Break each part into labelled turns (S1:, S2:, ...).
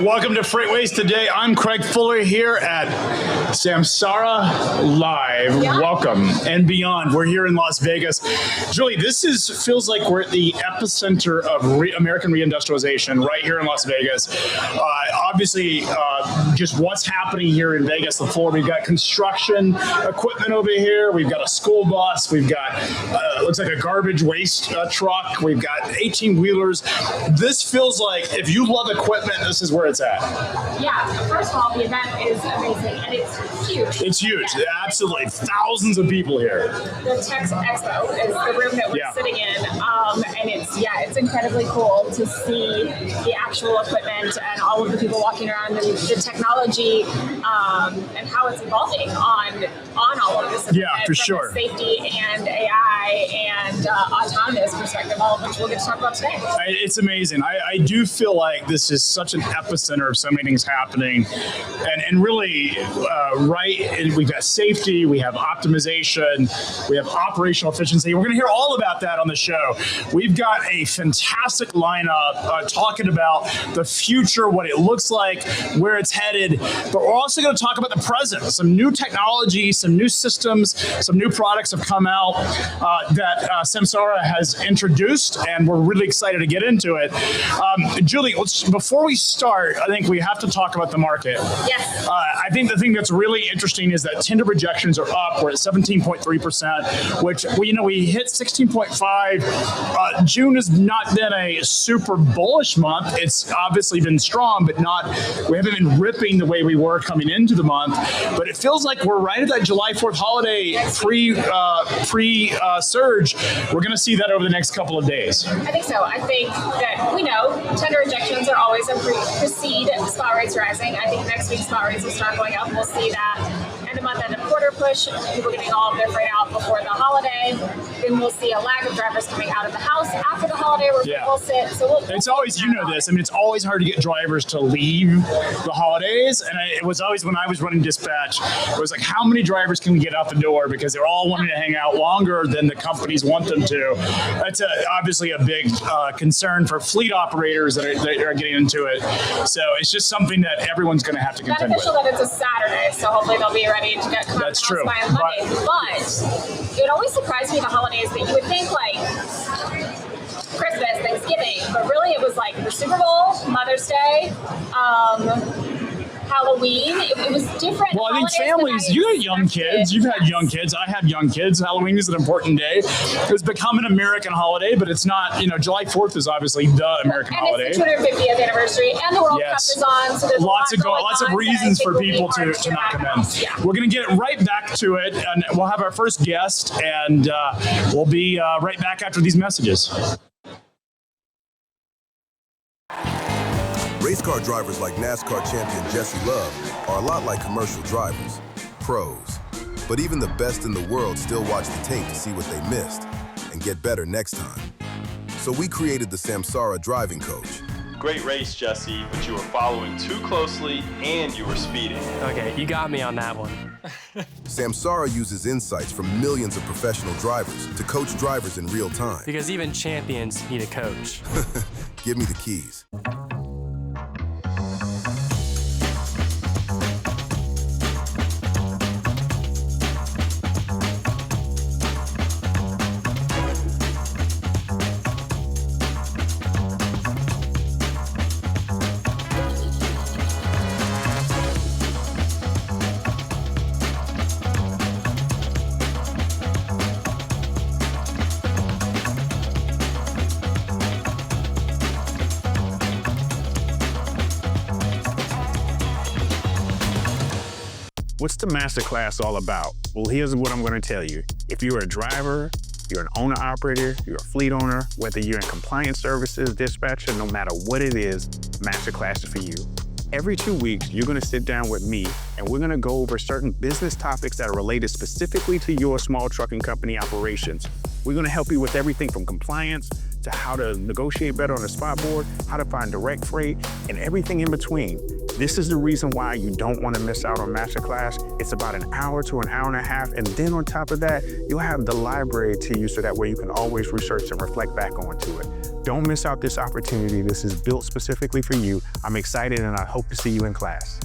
S1: welcome to FreightWaves Today. I'm Craig Fuller here at Samsara Live.
S2: Yeah.
S1: Welcome and beyond. We're here in Las Vegas. Julie, this feels like we're at the epicenter of American reindustrialization right here in Las Vegas. Obviously, just what's happening here in Vegas, the floor. We've got construction equipment over here. We've got a school bus. We've got, looks like a garbage waste truck. We've got 18-wheelers. This feels like if you love equipment, this is where it's at.
S2: Yeah, first of all, the event is amazing, and it's huge.
S1: It's huge,
S2: Yeah.
S1: Absolutely. Thousands of people here.
S2: The Tech Expo is the room that we're sitting in, and it's incredibly cool to see the actual equipment and all of the people walking around and the technology and how it's evolving on all of this.
S1: Yeah, for
S2: from
S1: sure.
S2: A safety and AI and autonomous perspective, all of which we'll get to talk about today.
S1: It's amazing. I do feel like this is such an epicenter of so many things happening, and really, and we've got safety, we have optimization, we have operational efficiency. We're going to hear all about that on the show. We've got a fantastic lineup talking about the future, what it looks like, where it's headed, but we're also going to talk about the present. Some new technology, some new systems, some new products have come out that Samsara has introduced, and we're really excited to get into it. Julie, before we start, I think we have to talk about the market.
S2: Yes.
S1: I think the thing that's really interesting is that tender projections are up. We're at 17.3%, which we hit 16.5. June has not been a super bullish month. It's obviously been strong, but we haven't been ripping the way we were coming into the month. But it feels like we're right at that July 4th holiday pre-surge. We're going to see that over the next couple of days.
S2: I think so. I think that we know tender rejections are always a precede spot rates rising. I think next week spot rates will start going up. We'll see that end of month, end of quarter push. People getting all of their freight out before the holiday. Then we'll see a lag of drivers coming out of the house after the holiday where people sit. So
S1: it's always, this. I mean, it's always hard to get drivers to leave the holidays. And it was always when I was running dispatch, it was like, how many drivers can we get out the door? Because they're all wanting to hang out longer than the companies want them to. That's obviously a big concern for fleet operators that are getting into it. So it's just something that everyone's going to have to contend with.
S2: Beneficial that it's a Saturday, so hopefully they'll be ready to get come out
S1: That's
S2: of the house
S1: true.
S2: by Monday. But it always surprised me the holidays that you would think like Christmas, Thanksgiving, but really it was like the Super Bowl, Mother's Day, Halloween. It was different.
S1: Well, I think families, you got young kids. You've had young kids. I have young kids. Halloween is an important day. It's become an American holiday, but it's not, July 4th is obviously the American holiday.
S2: It's the 250th anniversary, and the World Cup is on, so there's
S1: lots of reasons for people to not come in.
S2: Yeah.
S1: We're going to get right back to it, and we'll have our first guest, and we'll be right back after these messages.
S3: Race car drivers like NASCAR champion Jesse Love are a lot like commercial drivers, pros. But even the best in the world still watch the tape to see what they missed and get better next time. So we created the Samsara Driving Coach.
S4: Great race, Jesse, but you were following too closely and you were speeding.
S5: Okay, you got me on that one.
S3: Samsara uses insights from millions of professional drivers to coach drivers in real time.
S5: Because even champions need a coach.
S3: Give me the keys.
S6: What's the masterclass all about? Well, here's what I'm going to tell you. If you're a driver, you're an owner-operator, you're a fleet owner, whether you're in compliance services, dispatcher, no matter what it is, masterclass is for you. Every 2 weeks, you're going to sit down with me and we're going to go over certain business topics that are related specifically to your small trucking company operations. We're going to help you with everything from compliance to how to negotiate better on the spot board, how to find direct freight, and everything in between. This is the reason why you don't want to miss out on Masterclass. It's about an hour to an hour and a half, and then on top of that, you'll have the library to you so that way you can always research and reflect back onto it. Don't miss out this opportunity. This is built specifically for you. I'm excited and I hope to see you in class.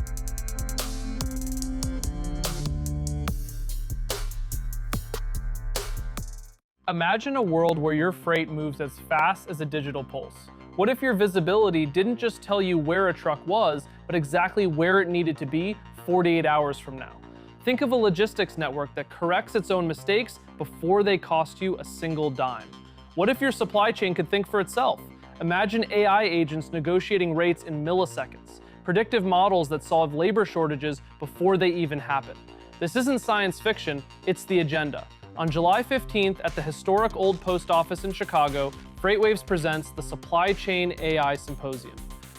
S7: Imagine a world where your freight moves as fast as a digital pulse. What if your visibility didn't just tell you where a truck was, but exactly where it needed to be 48 hours from now? Think of a logistics network that corrects its own mistakes before they cost you a single dime. What if your supply chain could think for itself? Imagine AI agents negotiating rates in milliseconds, predictive models that solve labor shortages before they even happen. This isn't science fiction, it's the agenda. On July 15th at the historic Old Post Office in Chicago, FreightWaves presents the Supply Chain AI Symposium.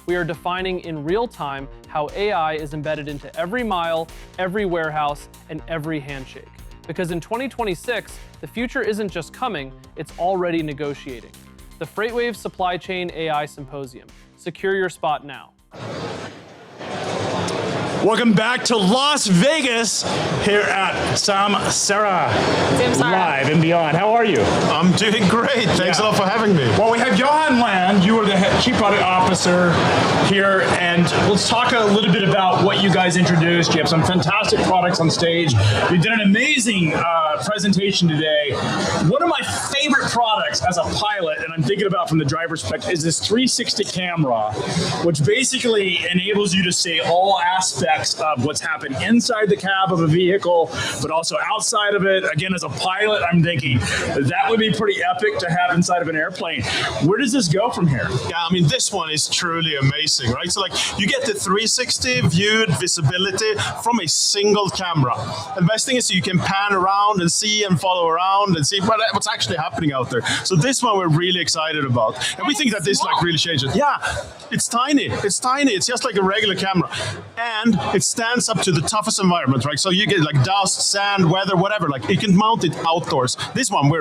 S7: We are defining in real time how AI is embedded into every mile, every warehouse, and every handshake. Because in 2026, the future isn't just coming, it's already negotiating. The FreightWaves Supply Chain AI Symposium. Secure your spot now.
S1: Welcome back to Las Vegas here at Samsara Live and Beyond. How are you?
S8: I'm doing great. Thanks a lot for having me.
S1: Well, we have Johan Land. You are the Chief Product Officer here, and let's talk a little bit about what you guys introduced. You have some fantastic products on stage. You did an amazing presentation today. One of my favorite products as a pilot, and I'm thinking about from the driver's perspective, is this 360 camera, which basically enables you to see all aspects of what's happening inside the cab of a vehicle, but also outside of it. Again, as a pilot, I'm thinking that would be pretty epic to have inside of an airplane. Where does this go from here?
S8: Yeah, I mean, this one is truly amazing, right? So like you get the 360 viewed visibility from a single camera. And the best thing is you can pan around and see and follow around and see what's actually happening out there. So this one we're really excited about. And we think that this like really changes. Yeah, it's tiny. It's tiny. It's just like a regular camera. And it stands up to the toughest environment, right? So you get like dust, sand, weather, whatever. Like you can mount it outdoors. This one, I'm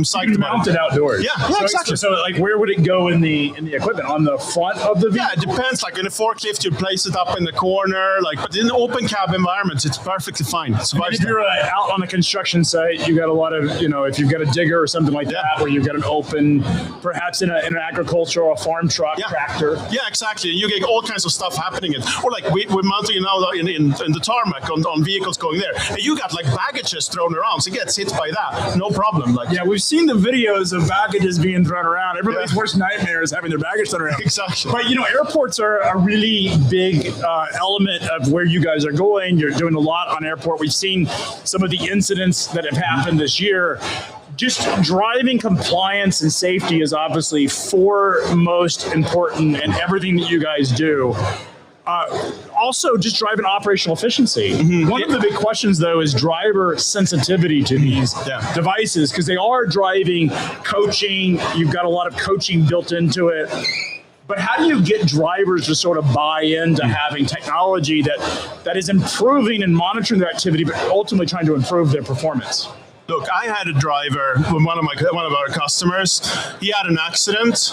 S8: psyched about it.
S1: Mount it outdoors.
S8: Yeah, exactly.
S1: So like, where would it go in the equipment? On the front of the vehicle?
S8: Yeah, it depends. Like in a forklift, you place it up in the corner. Like, but in open cab environments, it's perfectly fine.
S1: If you're out on a construction site, you got a lot of, if you've got a digger or something like that, where you've got an open, perhaps in an agriculture or a farm truck, tractor.
S8: Yeah, exactly. You get all kinds of stuff happening. Or like we're mounting it now in the tarmac on vehicles going there. And you got like baggages thrown around, so it gets hit by that. No problem. Like,
S1: yeah, we've seen the videos of baggages being thrown around. Everybody's worst nightmare is having their baggage thrown around.
S8: Exactly.
S1: But airports are a really big element of where you guys are going. You're doing a lot on airport. We've seen some of the incidents that have happened this year. Just driving compliance and safety is obviously foremost important in everything that you guys do. Also, just driving operational efficiency. Mm-hmm. One of the big questions, though, is driver sensitivity to these devices, because they are driving coaching. You've got a lot of coaching built into it. But how do you get drivers to sort of buy into having technology that is improving and monitoring their activity, but ultimately trying to improve their performance?
S8: Look, I had a driver, one of our customers. He had an accident,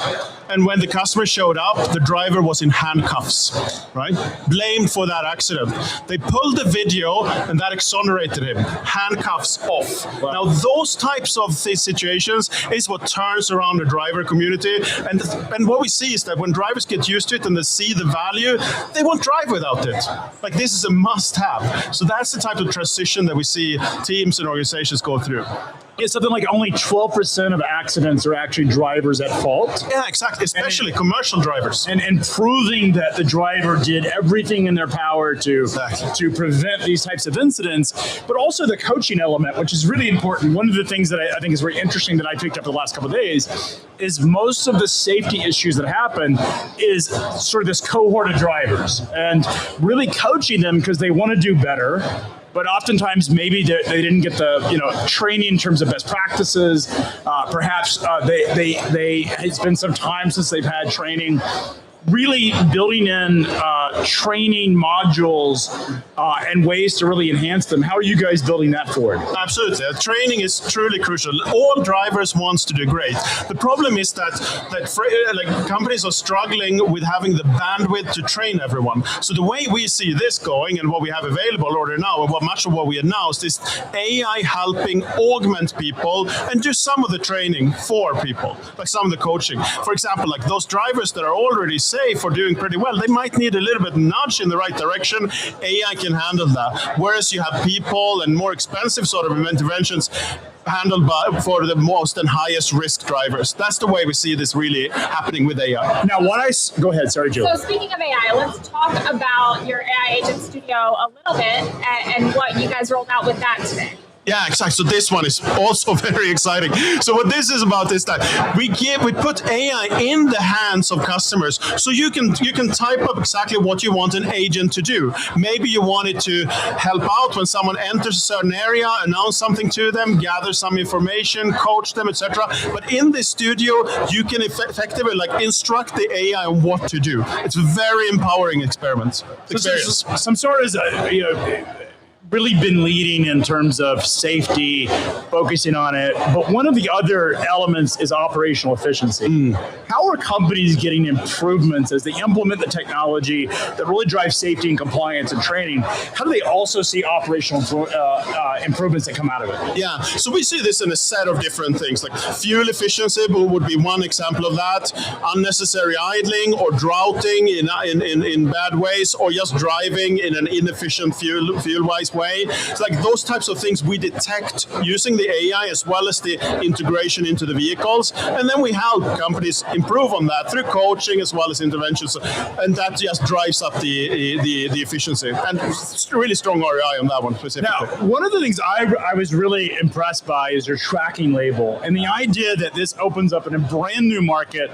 S8: and when the customer showed up, the driver was in handcuffs, right? Blamed for that accident. They pulled the video, and that exonerated him. Handcuffs off. Wow. Now, those types of situations is what turns around the driver community. And what we see is that when drivers get used to it and they see the value, they won't drive without it. Like, this is a must-have. So that's the type of transition that we see teams and organizations go through.
S1: It's something like only 12% of accidents are actually drivers at fault.
S8: Yeah, exactly, especially commercial drivers.
S1: And proving that the driver did everything in their power to prevent these types of incidents, but also the coaching element, which is really important. One of the things that I think is very interesting that I picked up the last couple of days is most of the safety issues that happen is sort of this cohort of drivers and really coaching them because they want to do better. But oftentimes, maybe they didn't get the training in terms of best practices. Perhaps it's been some time since they've had training. really building in training modules and ways to really enhance them. How are you guys building that forward?
S8: Absolutely. Training is truly crucial. All drivers want to do great. The problem is that companies are struggling with having the bandwidth to train everyone. So the way we see this going and what we have available already now, and much of what we announced, is AI helping augment people and do some of the training for people, like some of the coaching. For example, like those drivers that are already safe or doing pretty well, they might need a little bit nudge in the right direction. AI can handle that. Whereas you have people and more expensive sort of interventions handled for the most and highest risk drivers. That's the way we see this really happening with AI.
S1: Now, go ahead. Sorry, Joe.
S2: So speaking of AI, let's talk about your AI Agent Studio a little bit and what you guys rolled out with that today.
S8: Yeah, exactly. So this one is also very exciting. So what this is about is that we put AI in the hands of customers, so you can type up exactly what you want an agent to do. Maybe you want it to help out when someone enters a certain area, announce something to them, gather some information, coach them, etc. But in the studio, you can effectively instruct the AI on what to do. It's a very empowering experience.
S1: Samsara is really been leading in terms of safety, focusing on it. But one of the other elements is operational efficiency. How are companies getting improvements as they implement the technology that really drives safety and compliance and training? How do they also see operational improvements that come out of it?
S8: Yeah, so we see this in a set of different things. Like fuel efficiency would be one example of that. Unnecessary idling or droughting in bad ways, or just driving in an inefficient fuel-wise way. It's like those types of things we detect using the AI as well as the integration into the vehicles, and then we help companies improve on that through coaching as well as interventions, and that just drives up the efficiency, and really strong ROI on that one specifically.
S1: Now, one of the things I was really impressed by is your tracking label, and the idea that this opens up in a brand new market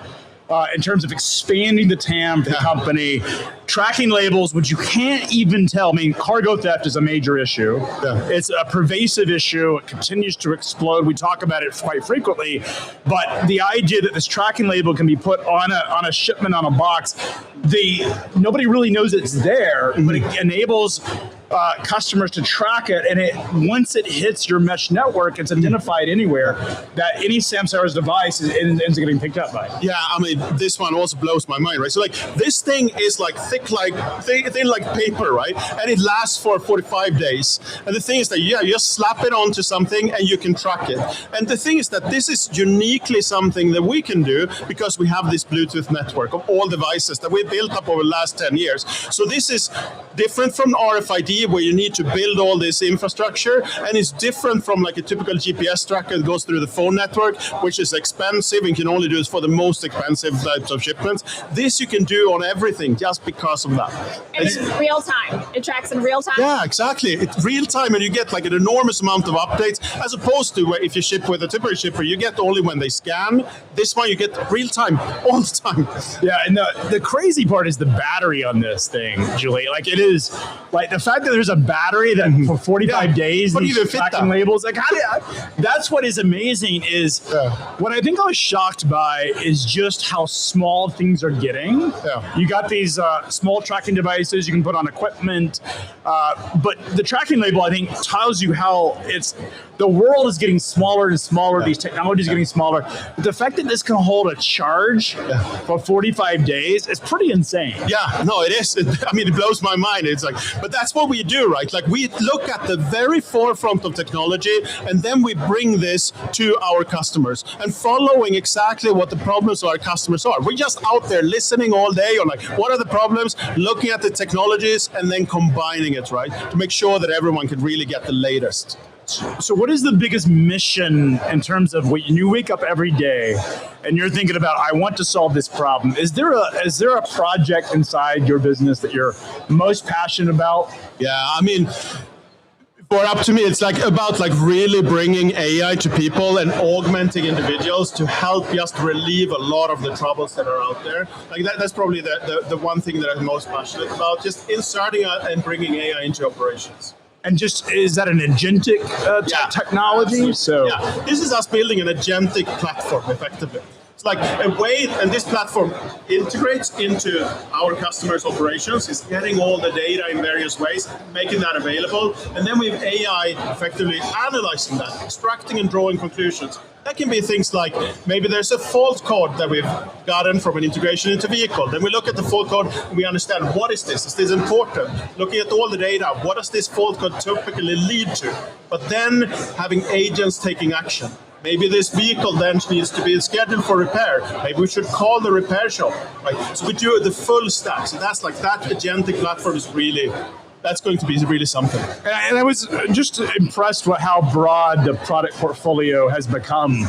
S1: in terms of expanding the TAM for the company. Tracking labels, which you can't even tell. I mean, cargo theft is a major issue.
S8: Yeah.
S1: It's a pervasive issue. It continues to explode. We talk about it quite frequently. But the idea that this tracking label can be put on a shipment on a box, nobody really knows it's there, but it enables customers to track it, and once it hits your mesh network, it's identified anywhere that any Samsara's device ends up getting picked up by.
S8: Yeah, I mean, this one also blows my mind, right? So this thing is thick like paper, right? And it lasts for 45 days. And the thing is that you just slap it onto something and you can track it. And the thing is that this is uniquely something that we can do because we have this Bluetooth network of all devices that we built up over the last 10 years. So this is different from RFID, where you need to build all this infrastructure, and it's different from a typical GPS tracker that goes through the phone network, which is expensive and can only do this for the most expensive types of shipments. This you can do on everything just because of that.
S2: And it's real time. It tracks in real time.
S8: Yeah, exactly. It's real time, and you get an enormous amount of updates, as opposed to if you ship with a typical shipper, you get only when they scan. This one you get real time, all the time.
S1: Yeah, and the crazy part is the battery on this thing, Julie. It is the fact that there's a battery that for 45 days,
S8: what do you
S1: these
S8: even fit
S1: tracking
S8: that?
S1: labels, that's what is amazing is what I think I was shocked by is just how small things are getting.
S8: Yeah.
S1: You got these small tracking devices you can put on equipment, but the tracking label, I think, tells you how the world is getting smaller and smaller, these technologies are getting smaller, but the fact that this can hold a charge for 45 days is pretty insane.
S8: Yeah, no, it is. It blows my mind. It's but that's what we do, right? We look at the very forefront of technology, and then we bring this to our customers and following exactly what the problems of our customers are. We're just out there listening all day on what are the problems, looking at the technologies, and then combining it, right? To make sure that everyone can really get the latest.
S1: So what is the biggest mission in terms of when you wake up every day and you're thinking about, I want to solve this problem? Is there a project inside your business that you're most passionate about?
S8: Yeah, up to me, it's about really bringing AI to people and augmenting individuals to help just relieve a lot of the troubles that are out there. That's probably the one thing that I'm most passionate about, just inserting and bringing AI into operations.
S1: And is that an agentic technology?
S8: Absolutely. So this is us building an agentic platform effectively. It's like a way, and this platform integrates into our customers' operations, is getting all the data in various ways, making that available, and then we have AI effectively analyzing that, extracting and drawing conclusions. That can be things like maybe there's a fault code that we've gotten from an integration into vehicle. Then we look at the fault code and we understand, what is this? Is this important? Looking at all the data, what does this fault code typically lead to? But then having agents taking action. Maybe this vehicle then needs to be scheduled for repair. Maybe we should call the repair shop. Right? So we do the full stack. So that's like that agentic platform is really, that's going to be really something.
S1: And I was just impressed with how broad the product portfolio has become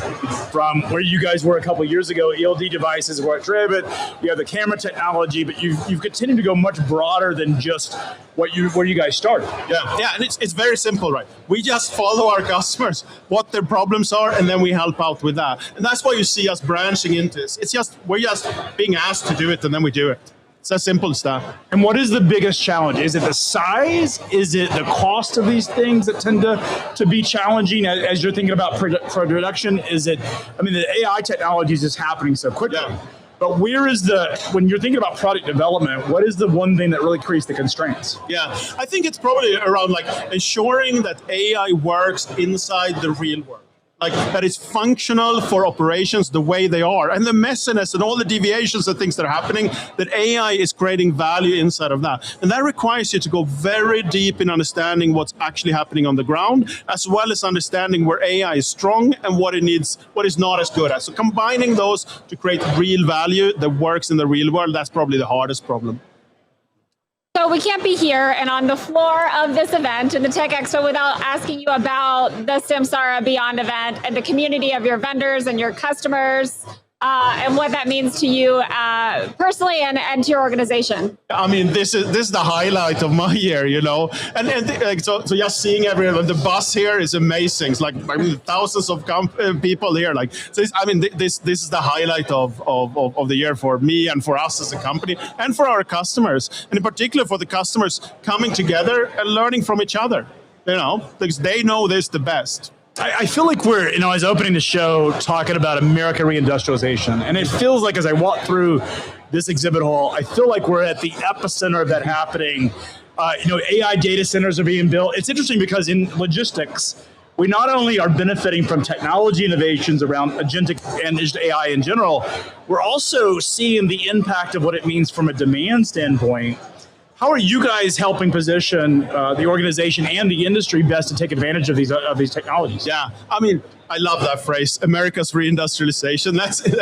S1: from where you guys were a couple of years ago. ELD devices were at Driven, you have the camera technology, but you've continued to go much broader than just where you guys started.
S8: Yeah, and it's very simple, right? We just follow our customers, what their problems are, and then we help out with that. And that's why you see us branching into this. We're just being asked to do it, and then we do it. It's as simple as that.
S1: And what is the biggest challenge? Is it the size? Is it the cost of these things that tend to be challenging as you're thinking about production? Is it, the AI technology is just happening so quickly.
S8: Yeah.
S1: But when you're thinking about product development, what is the one thing that really creates the constraints?
S8: Yeah, I think it's probably around like ensuring that AI works inside the real world. Like that is functional for operations the way they are, and the messiness and all the deviations and things that are happening, that AI is creating value inside of that. And that requires you to go very deep in understanding what's actually happening on the ground, as well as understanding where AI is strong and what it needs, what is not as good at. So combining those to create real value that works in the real world, that's probably the hardest problem.
S2: So we can't be here and on the floor of this event in the Tech Expo without asking you about the Samsara Beyond event and the community of your vendors and your customers, and what that means to you personally and to your organization.
S8: This is the highlight of my year, so just seeing everyone, the bus here is amazing. It's like thousands of people here. This is the highlight of the year for me and for us as a company and for our customers, and in particular for the customers coming together and learning from each other. Because they know this the best.
S1: I feel like we're, I was opening the show talking about American reindustrialization, and it feels like as I walk through this exhibit hall, I feel like we're at the epicenter of that happening. AI data centers are being built. It's interesting because in logistics, we not only are benefiting from technology innovations around agentic and AI in general, we're also seeing the impact of what it means from a demand standpoint. How are you guys helping position the organization and the industry best to take advantage of these technologies?
S8: Yeah, I love that phrase, America's reindustrialization.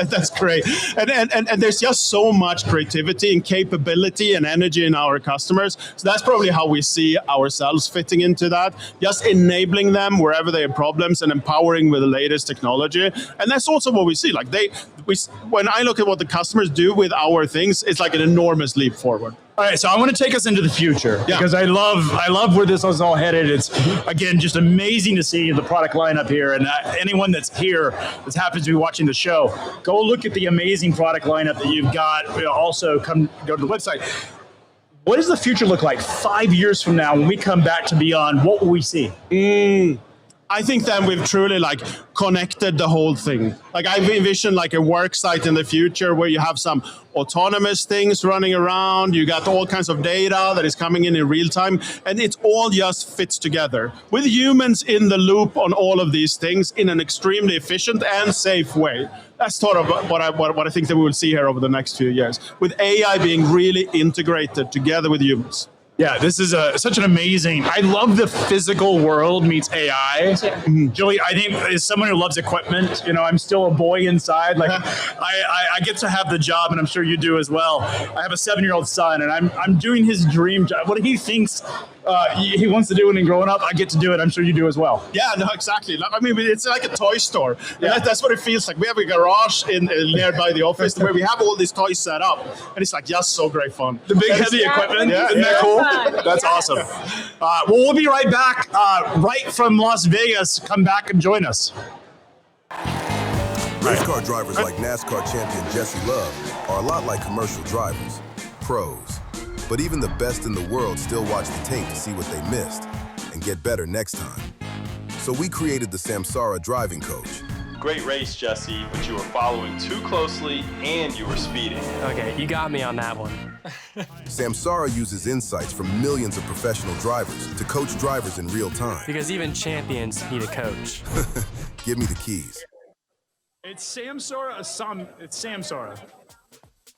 S8: That's great. And there's just so much creativity and capability and energy in our customers. So that's probably how we see ourselves fitting into that. Just enabling them wherever they have problems and empowering with the latest technology. And that's also what we see. When I look at what the customers do with our things, it's like an enormous leap forward.
S1: All right, so I want to take us into the future because I love where this is all headed. It's, again, just amazing to see the product lineup here. And anyone that's here that happens to be watching the show, go look at the amazing product lineup that you've got. Also, go to the website. What does the future look like 5 years from now when we come back to Beyond? What will we see?
S8: I think then we've truly connected the whole thing. I've envisioned a work site in the future where you have some autonomous things running around. You got all kinds of data that is coming in real time, and it all just fits together with humans in the loop on all of these things in an extremely efficient and safe way. That's sort of what I think that we will see here over the next few years, with AI being really integrated together with humans.
S1: Yeah, this is such an amazing. I love the physical world meets AI. Julie, I think as someone who loves equipment, I'm still a boy inside. I get to have the job, and I'm sure you do as well. I have a 7-year-old son, and I'm doing his dream job. What he thinks he wants to do when he's growing up, I get to do it. I'm sure you do as well.
S8: Yeah, no, exactly. It's like a toy store. Yeah. That's what it feels like. We have a garage nearby the office where we have all these toys set up, and it's just so great fun.
S1: The big heavy equipment, isn't that cool? That's awesome. Well, we'll be right back, right from Las Vegas. Come back and join us.
S3: Race car drivers like NASCAR champion Jesse Love are a lot like commercial drivers, pros. But even the best in the world still watch the tape to see what they missed and get better next time. So we created the Samsara driving coach.
S4: Great race, Jesse, but you were following too closely and you were speeding.
S5: Okay, you got me on that one.
S3: Samsara uses insights from millions of professional drivers to coach drivers in real time.
S5: Because even champions need a coach.
S3: Give me the keys.
S1: It's Samsara. It's Samsara.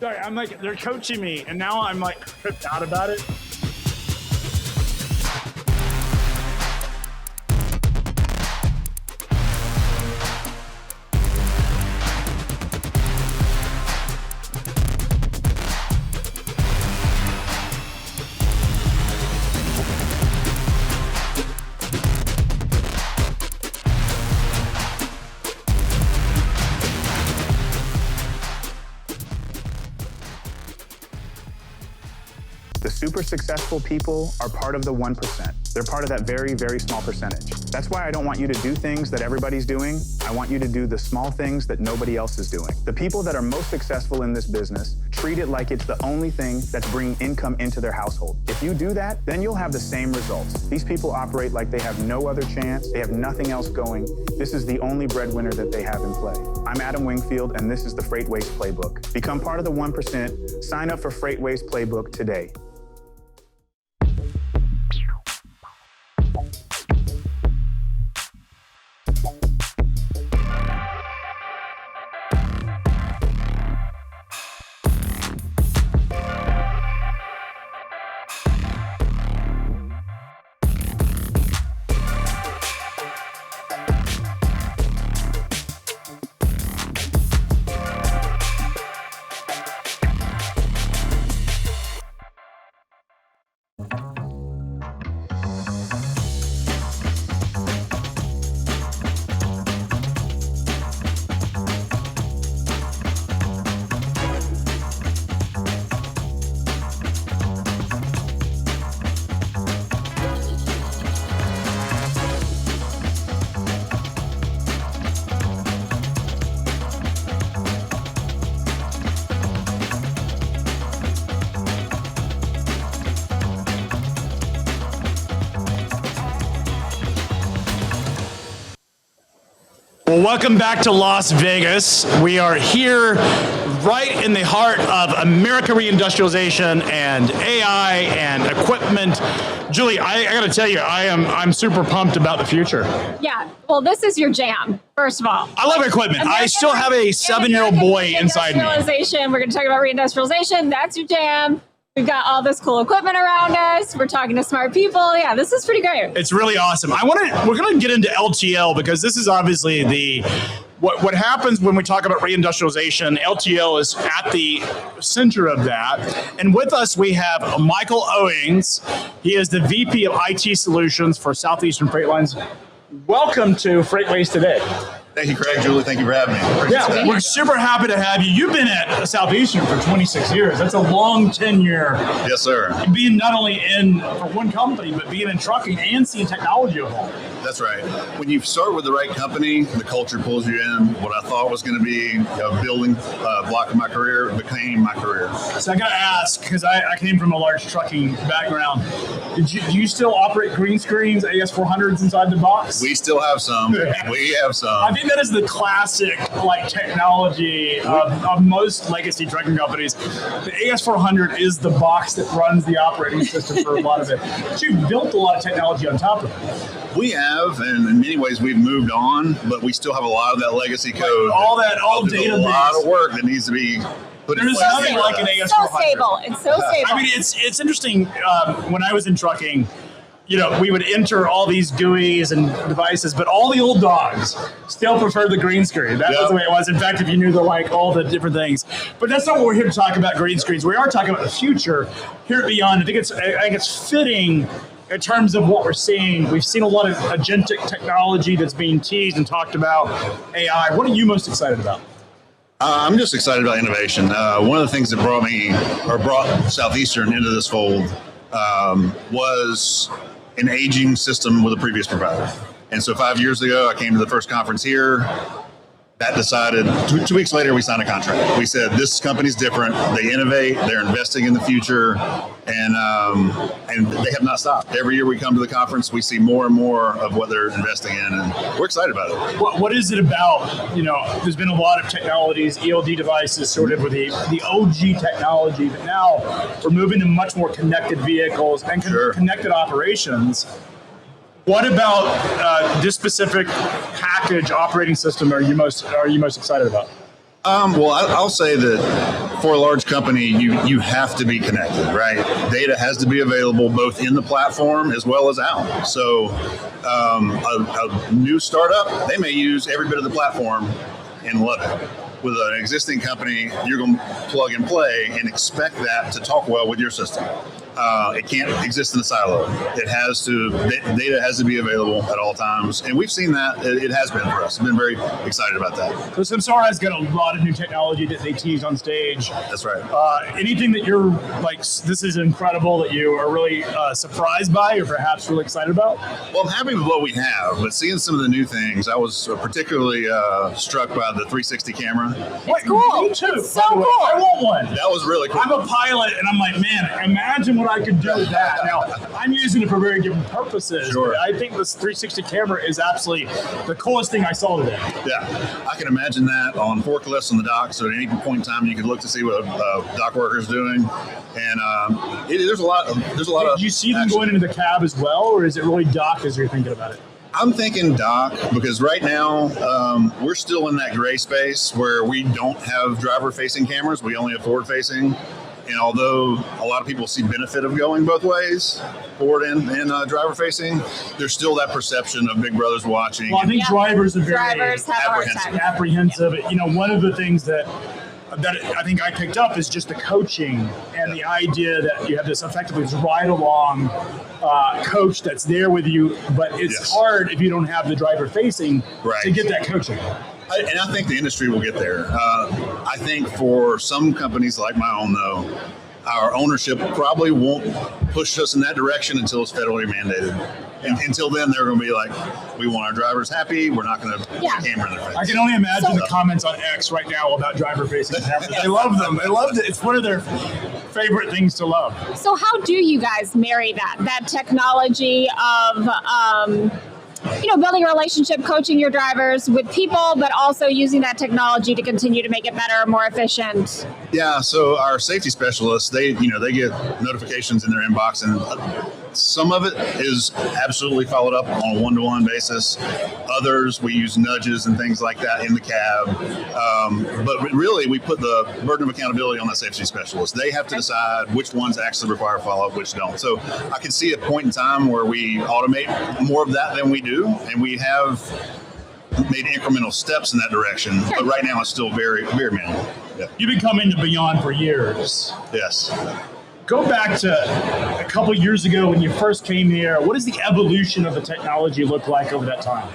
S1: Sorry, I'm like, they're coaching me, and now I'm like tripped out about it.
S6: The super successful people are part of the 1%. They're part of that very, very small percentage. That's why I don't want you to do things that everybody's doing. I want you to do the small things that nobody else is doing. The people that are most successful in this business treat it like it's the only thing that's bringing income into their household. If you do that, then you'll have the same results. These people operate like they have no other chance. They have nothing else going. This is the only breadwinner that they have in play. I'm Adam Wingfield, and this is the FreightWaves Playbook. Become part of the 1%. Sign up for FreightWaves Playbook today.
S1: Well, welcome back to Las Vegas. We are here right in the heart of America reindustrialization and AI and equipment. Julie, I got to tell you, I'm super pumped about the future.
S2: Yeah, well, this is your jam, first of all.
S1: I love equipment. I still have a 7-year-old boy inside me.
S2: Reindustrialization. We're going to talk about reindustrialization. That's your jam. We've got all this cool equipment around us. We're talking to smart people. Yeah, this is pretty great.
S1: It's really awesome. We're going to get into LTL because this is obviously what happens when we talk about reindustrialization. LTL is at the center of that. And with us, we have Michael Owings. He is the VP of IT Solutions for Southeastern Freight Lines. Welcome to FreightWaves Today.
S9: Thank you, Craig. Julie, thank you for having me.
S1: Yeah, we're super happy to have you. You've been at Southeastern for 26 years. That's a long tenure.
S9: Yes, sir.
S1: Being not only in for one company, but being in trucking and seeing technology evolve.
S9: That's right. When you start with the right company, the culture pulls you in. What I thought was going to be a building block of my career became my career.
S1: So I got to ask, because I came from a large trucking background, do you still operate green screens, AS400s inside the box?
S9: We still have some. We have some.
S1: I think that is the classic technology of most legacy trucking companies. The AS400 is the box that runs the operating system for a lot of it. But you've built a lot of technology on top of it.
S9: We have, and in many ways we've moved on, but we still have a lot of that legacy code.
S1: All database.
S9: A lot of work that needs to be put in
S1: There's
S9: place.
S1: nothing like an AS400.
S2: So stable. It's so stable.
S1: I mean, it's interesting. When I was in trucking, we would enter all these GUIs and devices, but all the old dogs still prefer the green screen. That was the way it was. In fact, if you knew all the different things. But that's not what we're here to talk about, green screens. We are talking about the future here at Beyond. I think it's fitting in terms of what we're seeing. We've seen a lot of agentic technology that's being teased and talked about, AI. What are you most excited about?
S9: I'm just excited about innovation. One of the things that brought Southeastern into this fold was an aging system with a previous provider. And so 5 years ago, I came to the first conference here. that decided 2 weeks later, we signed a contract. We said, this company's different. They innovate. They're investing in the future. And they have not stopped. Every year we come to the conference, we see more and more of what they're investing in, and we're excited about it.
S1: What is it about? There's been a lot of technologies, ELD devices, sort of with the OG technology, but now we're moving to much more connected vehicles and connected operations. What about this specific package operating system are you most excited about?
S9: Well, I'll say that for a large company, you have to be connected, right? Data has to be available both in the platform as well as out. So a new startup, they may use every bit of the platform and love it. With an existing company, you're going to plug and play and expect that to talk well with your system. It can't exist in a silo. Data has to be available at all times. And we've seen that. It has been for us. I've been very excited about that.
S1: So Samsara has got a lot of new technology that they teased on stage.
S9: That's right.
S1: Anything that you're like, this is incredible, that you are really surprised by or perhaps really excited about?
S9: Well, I'm happy with what we have, but seeing some of the new things, I was particularly struck by the 360 camera.
S2: It's cool.
S1: Me too.
S2: It's so cool.
S1: I want one.
S9: That was really cool.
S1: I'm a pilot, and I'm like, man, imagine what I could do with that. Now, I'm using it for very different purposes.
S9: Sure.
S1: I think this 360 camera is absolutely the coolest thing I saw today.
S9: Yeah, I can imagine that on forklifts on the dock. So at any point in time, you could look to see what dock workers doing, and there's a lot of.
S1: Do you see them going into the cab as well, or is it really dock as you're thinking about it?
S9: I'm thinking dock, because right now we're still in that gray space where we don't have driver-facing cameras. We only have forward-facing. And although a lot of people see benefit of going both ways, forward and driver-facing, there's still that perception of big brothers watching.
S1: Well, I think drivers are very
S2: Drivers have a hard time.
S1: apprehensive. One of the things that I think I picked up is just the coaching and the idea that you have this effectively ride-along coach that's there with you, but it's hard if you don't have the driver-facing to get that coaching.
S9: And I think the industry will get there. I think for some companies like my own, though, our ownership probably won't push us in that direction until it's federally mandated. And until then, they're going to be like, we want our drivers happy. We're not going to put a camera in their face.
S1: I can only imagine the comments on X right now about driver-facing cameras. They love them. They loved it. It's one of their favorite things to love.
S2: So how do you guys marry that technology of building a relationship, coaching your drivers with people, but also using that technology to continue to make it better, more efficient?
S9: Yeah, so our safety specialists, they get notifications in their inbox, and some of it is absolutely followed up on a one-to-one basis. Others, we use nudges and things like that in the cab. But really, we put the burden of accountability on the safety specialist. They have to decide which ones actually require follow-up, which don't. So I can see a point in time where we automate more of that than we do, and we have made incremental steps in that direction. But right now, it's still very, very manual. Yeah.
S1: You've been coming to Beyond for years.
S9: Yes.
S1: Go back to a couple years ago when you first came here. What does the evolution of the technology look like over that time?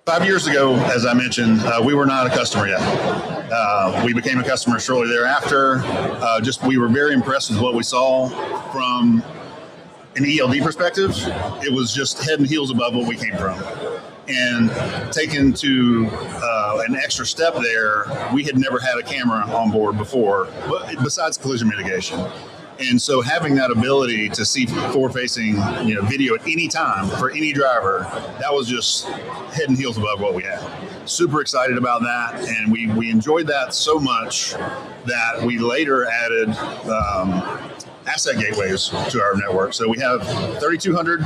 S9: 5 years ago, as I mentioned, we were not a customer yet. We became a customer shortly thereafter. We were very impressed with what we saw from an ELD perspective. It was just head and heels above what we came from. And taken to an extra step there, we had never had a camera on board before, besides collision mitigation. And so having that ability to see forward-facing video at any time for any driver, that was just head and heels above what we had. Super excited about that, and we enjoyed that so much that we later added asset gateways to our network. So we have 3,200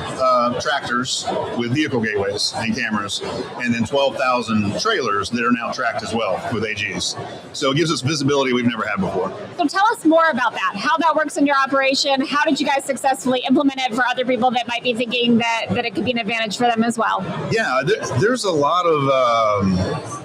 S9: tractors with vehicle gateways and cameras, and then 12,000 trailers that are now tracked as well with AGs. So it gives us visibility we've never had before.
S2: So tell us more about that, how that works in your operation. How did you guys successfully implement it for other people that might be thinking that it could be an advantage for them as well?
S9: Yeah, there's a lot of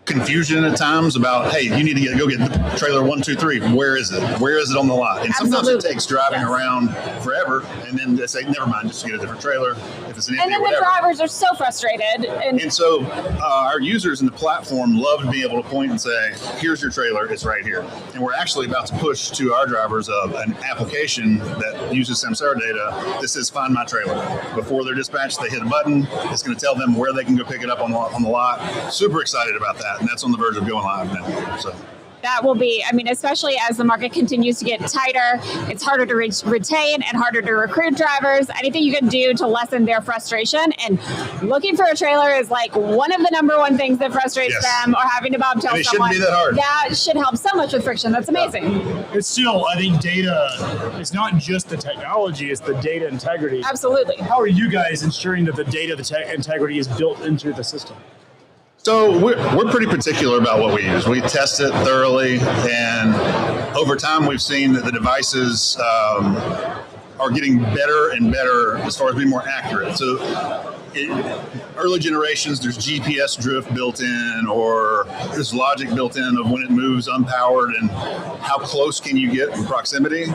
S9: confusion at times about, hey, you need to go get the trailer 1, 2, 3. Where is it? Where is it on the lot? And sometimes it takes driving around forever, and then they say, never mind, just get a different trailer. If it's an
S2: And
S9: empty
S2: then
S9: or
S2: the
S9: whatever.
S2: drivers are so frustrated.
S9: And so our users in the platform love to be able to point and say, here's your trailer, it's right here. And we're actually about to push to our drivers an application that uses Samsara data that says find my trailer. Before they're dispatched, they hit a button. It's going to tell them where they can go pick it up on the lot. Super excited about that. And that's on the verge of going live now. So.
S2: That will be, I mean, especially as the market continues to get tighter, it's harder to retain and harder to recruit drivers. Anything you can do to lessen their frustration. And looking for a trailer is like one of the number one things that frustrates them, or having to Bob tell
S9: and it
S2: someone.
S9: Shouldn't be that hard.
S2: That should help so much with friction. That's amazing.
S1: It's still, I think data, it's not just the technology, it's the data integrity.
S2: Absolutely.
S1: How are you guys ensuring that the data, integrity is built into the system?
S9: So we're pretty particular about what we use. We test it thoroughly, and over time we've seen that the devices are getting better and better as far as being more accurate. So early generations, there's GPS drift built in, or there's logic built in of when it moves unpowered and how close can you get in proximity.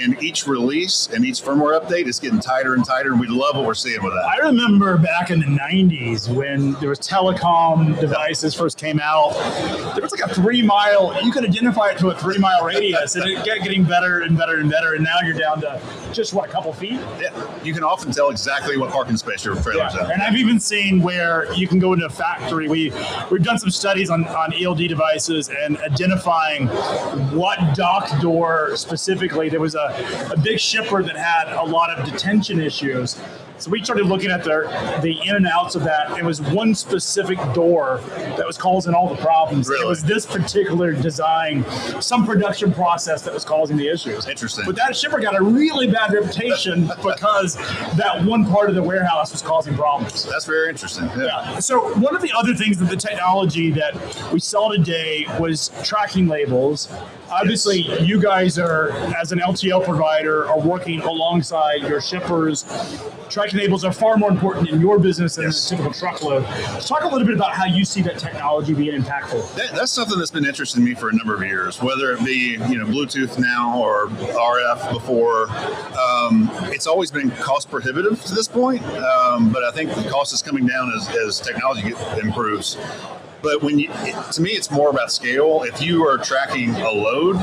S9: And each release and each firmware update is getting tighter and tighter, and we love what we're seeing with that.
S1: I remember back in the 90s when there was telecom devices first came out, there was like a 3-mile, you could identify it to a 3-mile radius, and it kept getting better and better and better, and now you're down to just, a couple feet?
S9: Yeah, you can often tell exactly what parking space your trailer's in.
S1: And I've even seen where you can go into a factory. We've done some studies on ELD devices and identifying what dock door specifically. There was a big shipper that had a lot of detention issues. So we started looking at the in and outs of that. It was one specific door that was causing all the problems.
S9: Really?
S1: It was this particular design, some production process that was causing the issues.
S9: Interesting.
S1: But that shipper got a really bad reputation because that one part of the warehouse was causing problems.
S9: That's very interesting.
S1: Yeah. So one of the other things that the technology that we saw today was tracking labels. Obviously, you guys are, as an LTL provider, are working alongside your shippers. Tracking labels are far more important in your business than a typical truckload. Let's talk a little bit about how you see that technology being impactful.
S9: That's something that's been interesting to me for a number of years, whether it be Bluetooth now or RF before. It's always been cost prohibitive to this point, but I think the cost is coming down as technology improves. But to me, it's more about scale. If you are tracking a load,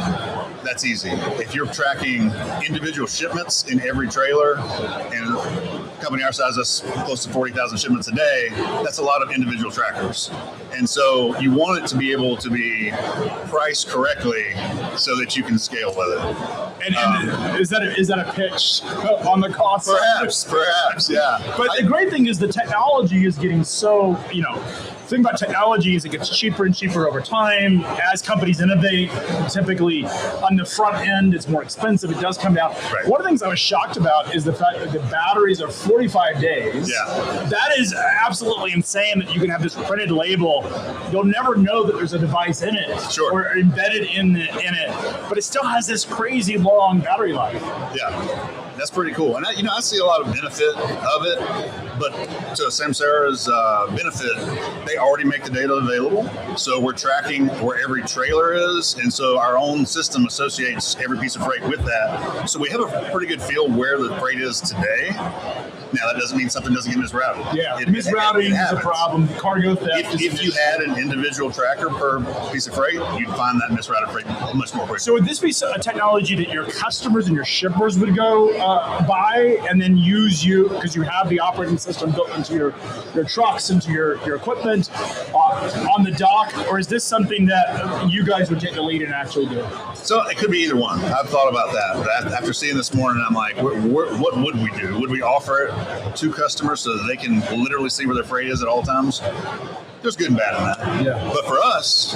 S9: that's easy. If you're tracking individual shipments in every trailer, and a company our size is close to 40,000 shipments a day, that's a lot of individual trackers. And so you want it to be able to be priced correctly so that you can scale with it.
S1: And is that a pitch on the cost?
S9: Perhaps, yeah.
S1: But the great thing is the technology is getting so, the thing about technology is it gets cheaper and cheaper over time. As companies innovate, typically on the front end, it's more expensive. It does come down.
S9: Right.
S1: One of the things I was shocked about is the fact that the batteries are 45 days.
S9: Yeah.
S1: That is absolutely insane that you can have this printed label. You'll never know that there's a device in it or embedded in it, but it still has this crazy long battery life.
S9: Yeah. That's pretty cool. And I see a lot of benefit of it, but to Samsara's benefit, they already make the data available. So we're tracking where every trailer is. And so our own system associates every piece of freight with that. So we have a pretty good feel where the freight is today. Now, that doesn't mean something doesn't get misrouted.
S1: Yeah, misrouting is a problem. Cargo theft
S9: If you had an individual tracker per piece of freight, you'd find that misrouted freight much more quickly.
S1: So would this be a technology that your customers and your shippers would go buy and then use you, because you have the operating system built into your trucks, into your equipment on the dock? Or is this something that you guys would take the lead and actually do?
S9: So it could be either one. I've thought about that. After seeing this morning, I'm like, what would we do? Would we offer it to customers so that they can literally see where their freight is at all times? There's good and bad in that.
S1: Yeah.
S9: But for us,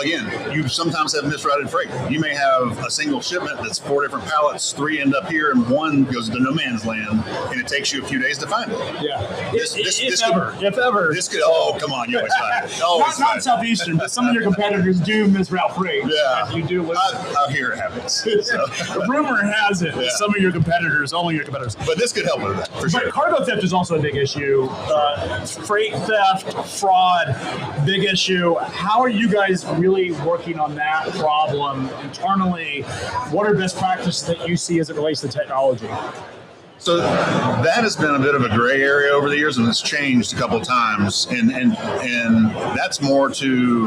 S9: again, you sometimes have misrouted freight. You may have a single shipment that's 4 different pallets, 3 end up here, and 1 goes to no man's land, and it takes you a few days to find it.
S1: Yeah.
S9: If
S1: ever.
S9: This could, oh, come on, you always find it.
S1: Not Southeastern, but some of your competitors do misroute freight.
S9: Yeah.
S1: You do.
S9: I hear it happens. So.
S1: The rumor has it that some of your competitors, only your competitors.
S9: But this could help with that, for sure.
S1: But cargo theft is also a big issue. Freight theft, fraud, big issue. How are you guys really working on that problem internally? What are best practices that you see as it relates to technology?
S9: So that has been a bit of a gray area over the years, and it's changed a couple of times. And that's more to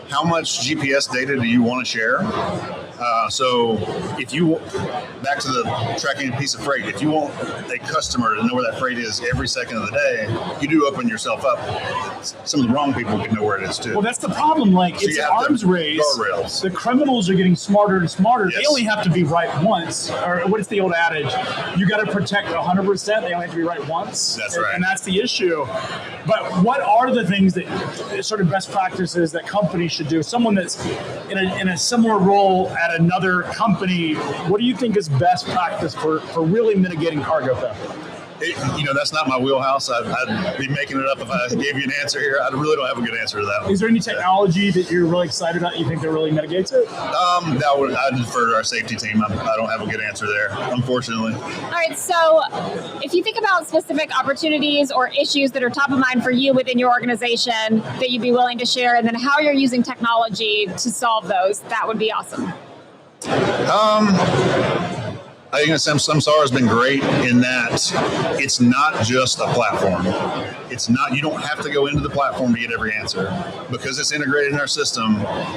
S9: how much GPS data do you want to share? So if you, back to the tracking a piece of freight, if you want a customer to know where that freight is every second of the day, you do open yourself up. Some of the wrong people can know where it is too.
S1: Well, that's the problem. Like,
S9: So
S1: it's
S9: you
S1: an
S9: have
S1: arms
S9: to-
S1: race.
S9: guardrails.
S1: The criminals are getting smarter and smarter.
S9: Yes.
S1: They only have to be right once. Or what's the old adage? You got to protect 100%. They only have to be right once.
S9: That's right.
S1: And that's the issue. But what are the things that sort of best practices that companies should do? Someone that's in a similar role at another company, what do you think is best practice for really mitigating cargo theft?
S9: That's not my wheelhouse. I'd be making it up if I gave you an answer here. I really don't have a good answer to that one.
S1: Is there any technology that you're really excited about, you think that really mitigates it?
S9: I'd defer to our safety team. I don't have a good answer there, unfortunately.
S2: All right, so if you think about specific opportunities or issues that are top of mind for you within your organization that you'd be willing to share, and then how you're using technology to solve those, that would be awesome.
S9: I think Samsara has been great in that it's not just a platform. It's not, you don't have to go into the platform to get every answer because it's integrated in our system.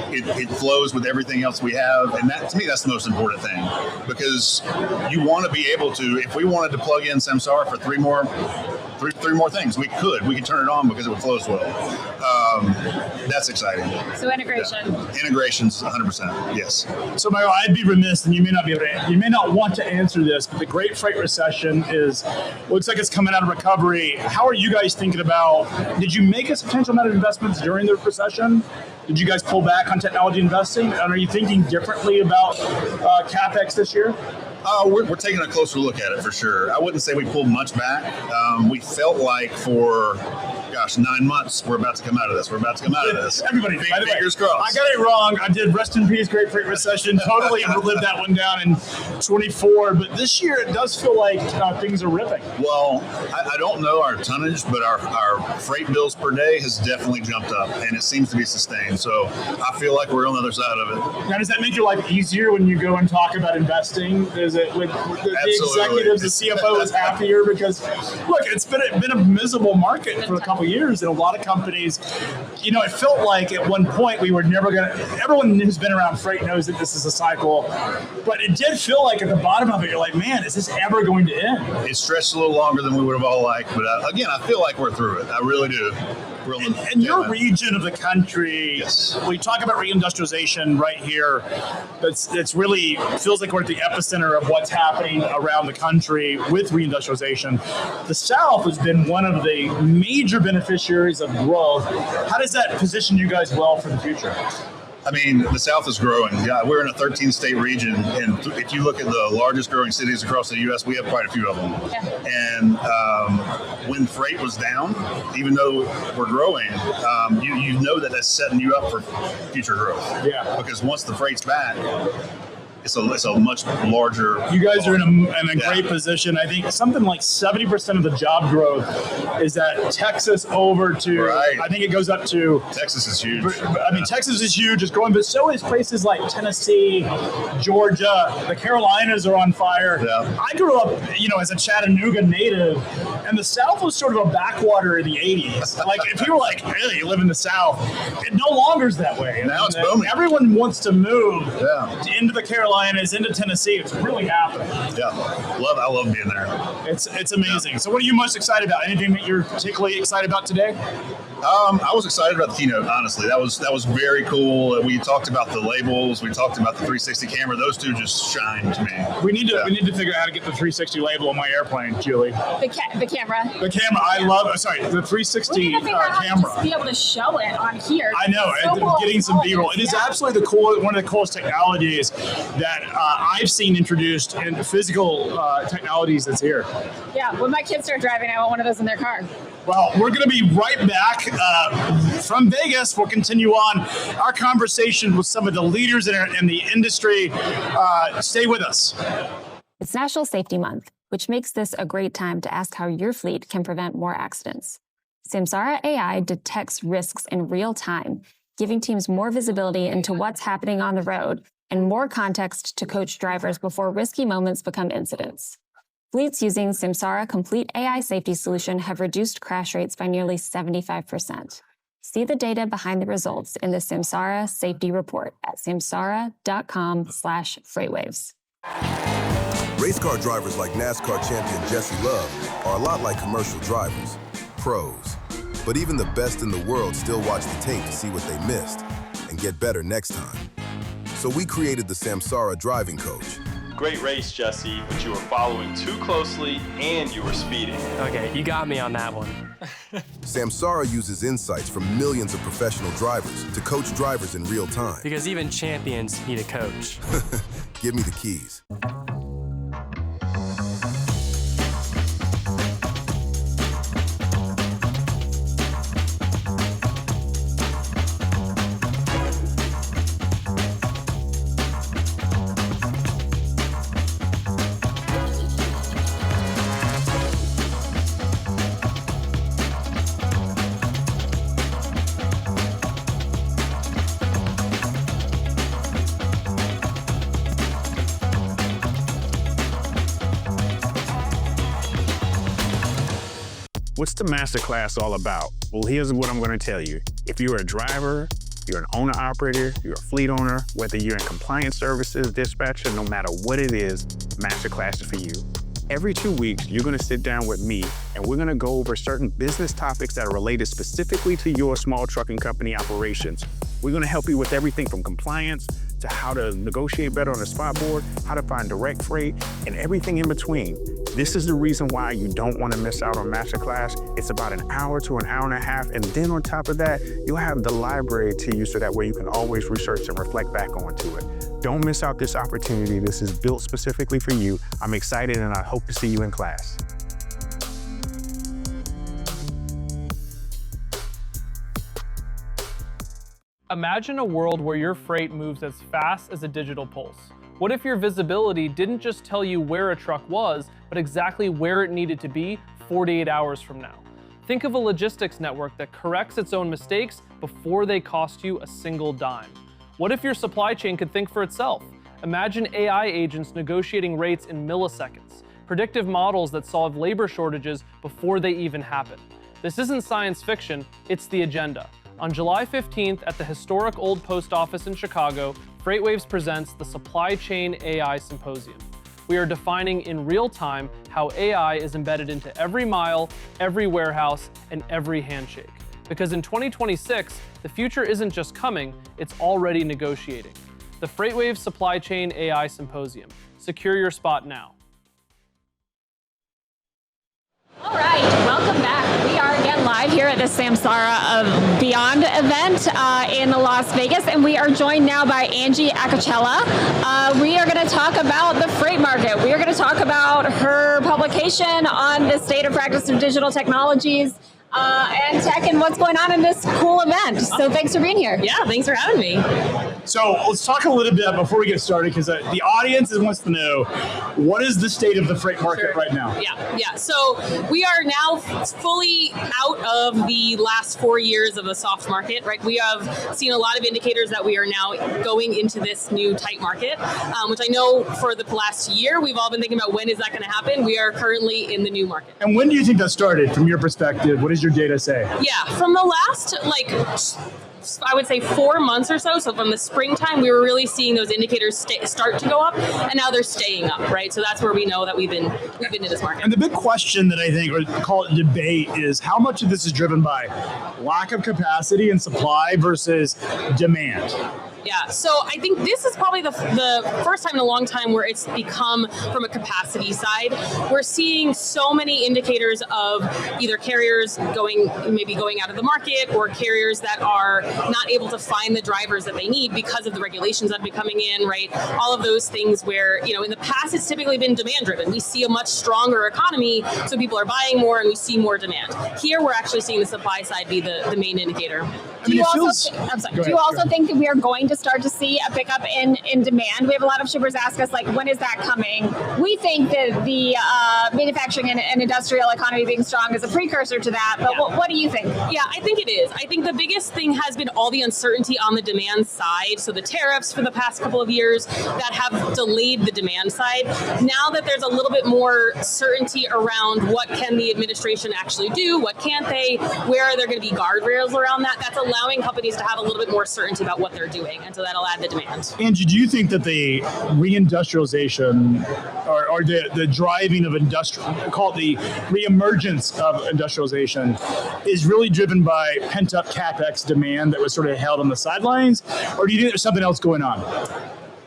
S9: It flows with everything else we have. And that, to me, that's the most important thing because you want to be able to, if we wanted to plug in Samsara for three more things, we could turn it on because it would flow as well. That's exciting.
S2: So integration.
S9: Yeah. Integrations 100%. Yes.
S1: So Mario, I'd be remiss, and you may not want to answer this, but the Great Freight Recession looks like it's coming out of recovery. How are you guys thinking about, did you make a substantial amount of investments during the recession? Did you guys pull back on technology investing? And are you thinking differently about CapEx this year?
S9: We're taking a closer look at it for sure. I wouldn't say we pulled much back. We felt like for 9 months, we're about to come out of this.
S1: Everybody, by the way,
S9: fingers crossed.
S1: I got it wrong. I did rest in peace, Great Freight Recession. Totally lived that one down in 24. But this year, it does feel like things are ripping.
S9: Well, I don't know our tonnage, but our freight bills per day has definitely jumped up, and it seems to be sustained. So I feel like we're on the other side of it.
S1: Now, does that make your life easier when you go and talk about investing? Is it with the executives, the CFO is happier because look, it's been a miserable market for a couple of years, and a lot of companies, it felt like at one point we were never going to. Everyone who's been around freight knows that this is a cycle, but it did feel like at the bottom of it, you're like, man, is this ever going to end?
S9: It stretched a little longer than we would have all liked, but again, I feel like we're through it. I really do.
S1: In your region of the country,
S9: yes.
S1: We talk about reindustrialization right here. It's really feels like we're at the epicenter of what's happening around the country with reindustrialization. The South has been one of the major beneficiaries of growth. How does that position you guys well for the future?
S9: I mean, the South is growing. Yeah, we're in a 13-state region, and if you look at the largest growing cities across the U.S., we have quite a few of them. Yeah. And when freight was down, even though we're growing, you know that that's setting you up for future growth. Yeah. Because once the freight's back, it's a much larger.
S1: You guys are in a great position. I think something like 70% of the job growth is at Texas over to.
S9: Right.
S1: I think it goes up to.
S9: Texas is huge.
S1: I mean, Texas is huge. It's growing, but so is places like Tennessee, Georgia. The Carolinas are on fire.
S9: Yeah.
S1: I grew up, as a Chattanooga native, and the South was sort of a backwater in the 80s. Like, if you were like, hey, you live in the South, it no longer is that way.
S9: Now it's booming.
S1: Everyone wants to move into the Carolinas. Into Tennessee. It's really happening.
S9: Yeah, I love being there.
S1: It's amazing. Yeah. So what are you most excited about? Anything that you're particularly excited about today?
S9: I was excited about the keynote, honestly. That was very cool. We talked about the labels. We talked about the 360 camera. Those two just shine to me.
S1: We need to figure out how to get the 360 label on my airplane, Julie.
S2: The camera.
S1: The camera. I love. Sorry, the 360
S2: we need to figure out how
S1: camera.
S2: to just be able to show it on here.
S1: I know.
S2: So cool.
S1: Getting some B-roll. It is absolutely one of the coolest technologies that I've seen introduced in physical technologies that's here.
S2: Yeah. When my kids start driving, I want one of those in their car.
S1: Well, we're going to be right back from Vegas. We'll continue on our conversation with some of the leaders in the industry. Stay with us.
S10: It's National Safety Month, which makes this a great time to ask how your fleet can prevent more accidents. Samsara AI detects risks in real time, giving teams more visibility into what's happening on the road and more context to coach drivers before risky moments become incidents. Fleets using Samsara Complete AI Safety Solution have reduced crash rates by nearly 75%. See the data behind the results in the Samsara Safety Report at samsara.com/freightwaves.
S3: Race car drivers like NASCAR champion Jesse Love are a lot like commercial drivers, pros. But even the best in the world still watch the tape to see what they missed and get better next time. So we created the Samsara Driving Coach.
S4: Great race, Jesse, but you were following too closely and you were speeding.
S5: Okay, you got me on that one.
S3: Samsara uses insights from millions of professional drivers to coach drivers in real time.
S5: Because even champions need a coach.
S3: Give me the keys.
S6: What's the masterclass all about? Well, here's what I'm going to tell you. If you're a driver, you're an owner-operator, you're a fleet owner, whether you're in compliance services, dispatcher, no matter what it is, masterclass is for you. Every 2 weeks, you're going to sit down with me and we're going to go over certain business topics that are related specifically to your small trucking company operations. We're going to help you with everything from compliance to how to negotiate better on the spot board, how to find direct freight, and everything in between. This is the reason why you don't want to miss out on Masterclass. It's about an hour to an hour and a half, and then on top of that, you'll have the library to you so that way you can always research and reflect back onto it. Don't miss out this opportunity. This is built specifically for you. I'm excited and I hope to see you in class.
S7: Imagine a world where your freight moves as fast as a digital pulse. What if your visibility didn't just tell you where a truck was, but exactly where it needed to be 48 hours from now? Think of a logistics network that corrects its own mistakes before they cost you a single dime. What if your supply chain could think for itself? Imagine AI agents negotiating rates in milliseconds, predictive models that solve labor shortages before they even happen. This isn't science fiction, it's the agenda. On July 15th at the historic Old Post Office in Chicago, FreightWaves presents the Supply Chain AI Symposium. We are defining in real time how AI is embedded into every mile, every warehouse, and every handshake. Because in 2026, the future isn't just coming, it's already negotiating. The FreightWaves Supply Chain AI Symposium. Secure your spot now.
S2: All right, welcome back. We are again live here at the Samsara Beyond event in Las Vegas, and we are joined now by Angie Acocella. We are going to talk about the freight market. We are going to talk about her publication on the state of practice of digital technologies and tech and what's going on in this cool event. So thanks for being here.
S11: Yeah, thanks for having me.
S1: So let's talk a little bit before we get started, because the audience wants to know, what is the state of the freight market right now?
S11: Yeah. So we are now fully out of the last 4 years of a soft market, right? We have seen a lot of indicators that we are now going into this new tight market, which I know for the last year, we've all been thinking about when is that going to happen. We are currently in the new market.
S1: And when do you think that started from your perspective? What does your data say?
S11: Yeah, from the last, I would say 4 months or so. So from the springtime, we were really seeing those indicators start to go up, and now they're staying up, right? So that's where we know that we've been in this market.
S1: And the big question that I think, or call it debate, is how much of this is driven by lack of capacity and supply versus demand?
S11: Yeah, so I think this is probably the first time in a long time where it's become from a capacity side. We're seeing so many indicators of either carriers going out of the market, or carriers that are not able to find the drivers that they need because of the regulations that have been coming in, right? All of those things where, in the past it's typically been demand driven. We see a much stronger economy, so people are buying more and we see more demand. Here we're actually seeing the supply side be the main indicator.
S2: Do you also think that we are going to start to see a pickup in demand. We have a lot of shippers ask us, like, when is that coming? We think that the manufacturing and industrial economy being strong is a precursor to that, but what do you think?
S11: Yeah, I think it is. I think the biggest thing has been all the uncertainty on the demand side. So the tariffs for the past couple of years that have delayed the demand side. Now that there's a little bit more certainty around what can the administration actually do, what can't they, where are there going to be guardrails around that, that's allowing companies to have a little bit more certainty about what they're doing, and so that'll add the demand.
S1: Angie, do you think that the reindustrialization or the driving of call it the reemergence of industrialization, is really driven by pent-up CapEx demand that was sort of held on the sidelines, or do you think there's something else going on?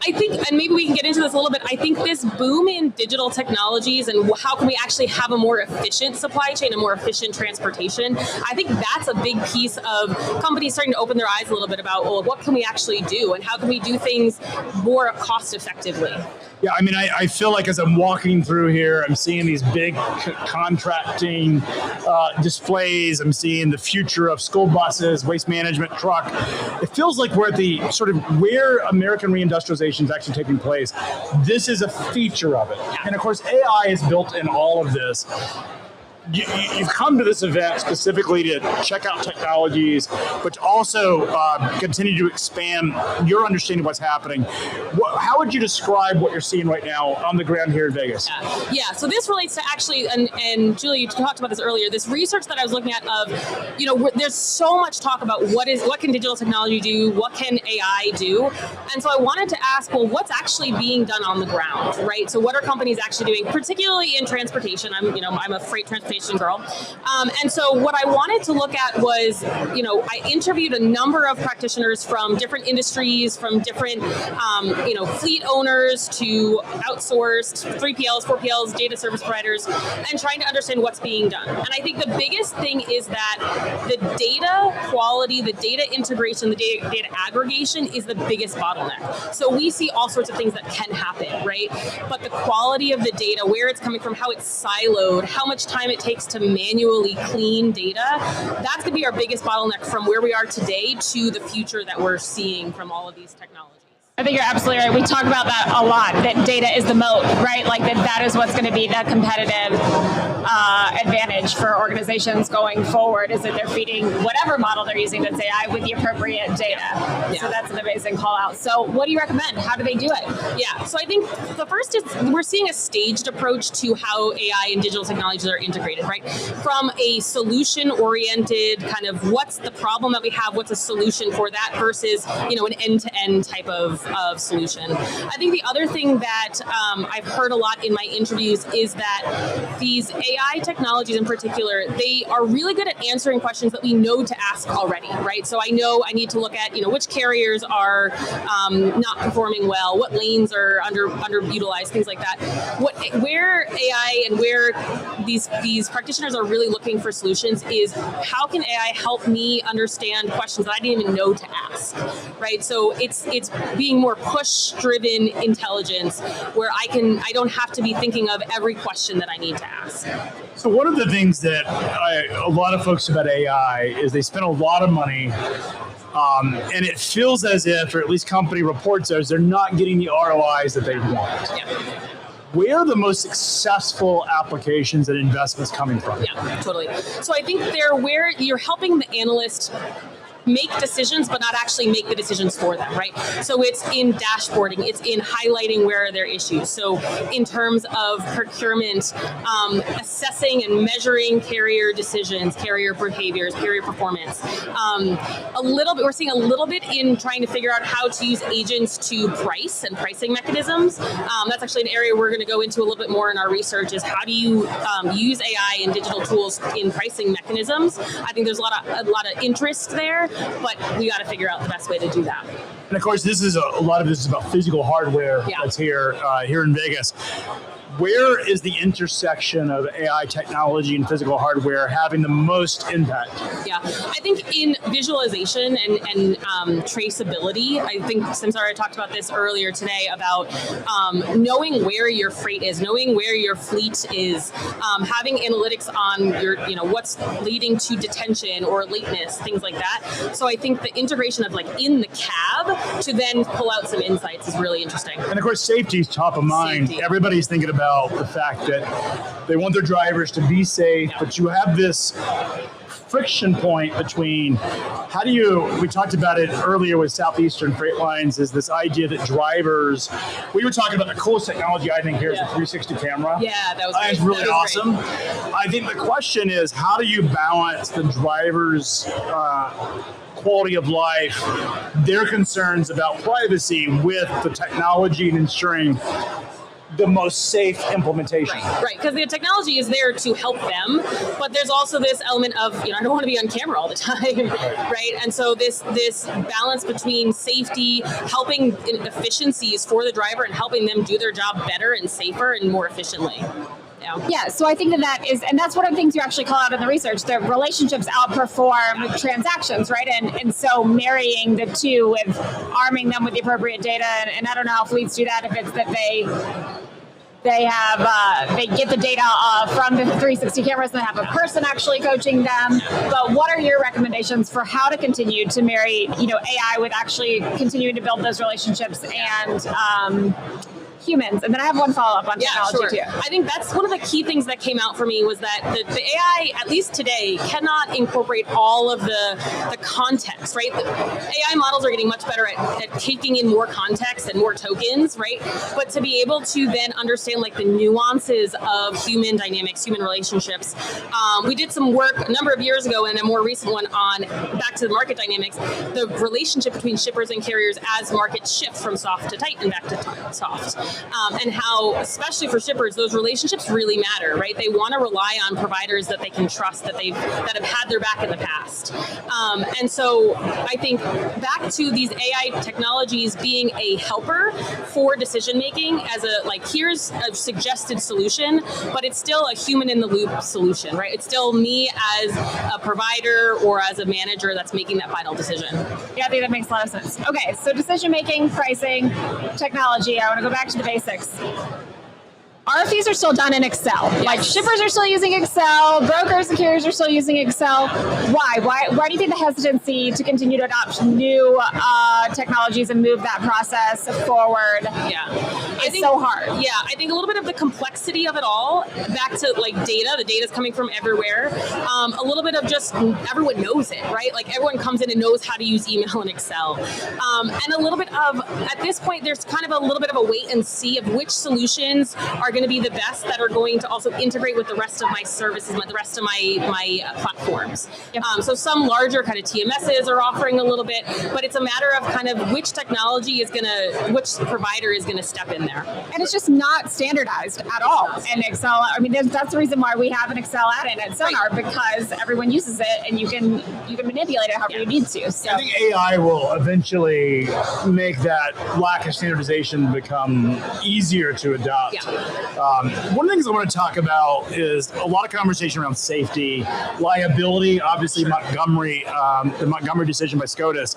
S11: I think, and maybe we can get into this a little bit, I think this boom in digital technologies and how can we actually have a more efficient supply chain, a more efficient transportation, I think that's a big piece of companies starting to open their eyes a little bit about, well, what can we actually do and how can we do things more cost effectively?
S1: Yeah, I mean, I feel like as I'm walking through here, I'm seeing these big contracting displays. I'm seeing the future of school buses, waste management truck. It feels like we're at the sort of where American reindustrialization is actually taking place. This is a feature of it. And of course, AI is built in all of this. You've come to this event specifically to check out technologies, but to also continue to expand your understanding of what's happening. How would you describe what you're seeing right now on the ground here in Vegas?
S11: Yeah, so this relates to actually, and Julie, you talked about this earlier, this research that I was looking at of, there's so much talk about what can digital technology do, what can AI do, and so I wanted to ask, well, what's actually being done on the ground, right? So what are companies actually doing, particularly in transportation? I'm a freight transportation girl. And so what I wanted to look at was, I interviewed a number of practitioners from different industries, from different, fleet owners to outsourced 3PLs, 4PLs, data service providers, and trying to understand what's being done. And I think the biggest thing is that the data quality, the data integration, the data aggregation is the biggest bottleneck. So we see all sorts of things that can happen, right? But the quality of the data, where it's coming from, how it's siloed, how much time it takes to manually clean data, that's going to be our biggest bottleneck from where we are today to the future that we're seeing from all of these technologies.
S2: I think you're absolutely right. We talk about that a lot, that data is the moat, right? Like that is what's going to be the competitive advantage for organizations going forward, is that they're feeding whatever model they're using that's AI with the appropriate data. Yeah. So that's an amazing call out. So what do you recommend? How do they do it?
S11: Yeah, so I think the first is we're seeing a staged approach to how AI and digital technologies are integrated, right? From a solution-oriented kind of what's the problem that we have, what's a solution for that versus, an end-to-end type of solution. I think the other thing that I've heard a lot in my interviews is that these AI technologies in particular, they are really good at answering questions that we know to ask already, right? So I know I need to look at, which carriers are not performing well, what lanes are underutilized, things like that. Where AI and where these practitioners are really looking for solutions is how can AI help me understand questions that I didn't even know to ask, right? So it's being more push-driven intelligence where I don't have to be thinking of every question that I need to ask.
S1: So one of the things that a lot of folks about AI is they spend a lot of money, and it feels as if, or at least company reports as, they're not getting the ROIs that they want.
S11: Yeah.
S1: Where are the most successful applications and investments coming from?
S11: Yeah, totally. So I think they're where you're helping the analyst make decisions, but not actually make the decisions for them, right? So it's in dashboarding, it's in highlighting where are their issues. So in terms of procurement, assessing and measuring carrier decisions, carrier behaviors, carrier performance. We're seeing a little bit in trying to figure out how to use agents to price and pricing mechanisms. That's actually an area we're going to go into a little bit more in our research, is how do you use AI and digital tools in pricing mechanisms. I think there's a lot of interest there, but we got to figure out the best way to do that.
S1: And of course, a lot of this is about physical hardware that's here in Vegas. where is the intersection of AI technology and physical hardware having the most impact?
S11: Yeah, I think in visualization and traceability, I think Samsara talked about this earlier today about knowing where your freight is, knowing where your fleet is, having analytics on your, what's leading to detention or lateness, things like that. So I think the integration of like in the cab to then pull out some insights is really interesting.
S1: And of course, safety is top of mind.
S11: Safety.
S1: Everybody's thinking about the fact that they want their drivers to be safe, but you have this friction point between we talked about it earlier with Southeastern Freight Lines, is this idea that drivers, we were talking about the coolest technology I think here is the 360 camera.
S11: Yeah, that was
S1: It's really awesome. Great. I think the question is, how do you balance the driver's quality of life, their concerns about privacy with the technology and ensuring the most safe implementation?
S11: Right, because the technology is there to help them, but there's also this element of, I don't want to be on camera all the time, right? And so this balance between safety, helping efficiencies for the driver and helping them do their job better and safer and more efficiently.
S2: Yeah, so I think that is, and that's one of the things you actually call out in the research, that relationships outperform transactions, right? And so marrying the two with arming them with the appropriate data, and I don't know how fleets do that, if it's that they get the data from the 360 cameras and they have a person actually coaching them. But what are your recommendations for how to continue to marry, AI with actually continuing to build those relationships and humans? And then I have one follow-up on technology too.
S11: I think that's one of the key things that came out for me was that the AI, at least today, cannot incorporate all of the context, right? The AI models are getting much better at taking in more context and more tokens, right? But to be able to then understand like the nuances of human dynamics, human relationships. We did some work a number of years ago and a more recent one on back to the market dynamics, the relationship between shippers and carriers as markets shift from soft to tight and back to soft. And how, especially for shippers, those relationships really matter, right? They want to rely on providers that they can trust, that have had their back in the past. And so I think back to these AI technologies being a helper for decision making as here's a suggested solution, but it's still a human in the loop solution, right? It's still me as a provider or as a manager that's making that final decision.
S2: Yeah, I think that makes a lot of sense. Okay, so decision making, pricing, technology. I want to go back to the basics. RFPs are still done in Excel.
S11: Yes.
S2: Like shippers are still using Excel, brokers and carriers are still using Excel. Why? Why do you think the hesitancy to continue to adopt new technologies and move that process forward?
S11: Yeah,
S2: I think so hard.
S11: Yeah, I think a little bit of the complexity of it all. Back to like data. The data is coming from everywhere. A little bit of just everyone knows it, right? Like everyone comes in and knows how to use email and Excel. And a little bit of at this point, there's kind of a little bit of a wait and see of which solutions are going to be the best that are going to also integrate with the rest of my services, the rest of my platforms. Yep. So some larger kind of TMSs are offering a little bit, but it's a matter of kind of which technology is which provider is going to step in there.
S2: And it's just not standardized at all in Excel. I mean, that's the reason why we have an Excel add-in at Sonar, because everyone uses it and you can manipulate it however you need to. So
S1: I think AI will eventually make that lack of standardization become easier to adopt.
S11: Yeah.
S1: One of the things I want to talk about is a lot of conversation around safety, liability. Obviously, the Montgomery decision by SCOTUS.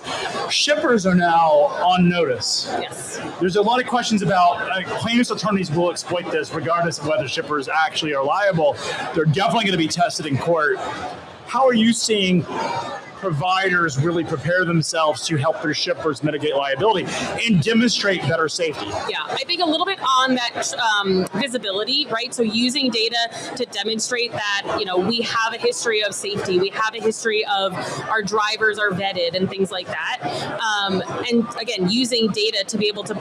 S1: Shippers are now on notice.
S11: Yes.
S1: There's a lot of questions about plaintiffs' attorneys will exploit this regardless of whether shippers actually are liable. They're definitely going to be tested in court. How are you seeing providers really prepare themselves to help their shippers mitigate liability and demonstrate better safety?
S11: Yeah, I think a little bit on that visibility, right? So using data to demonstrate that, we have a history of safety. We have a history of our drivers are vetted and things like that. And again, using data to be able to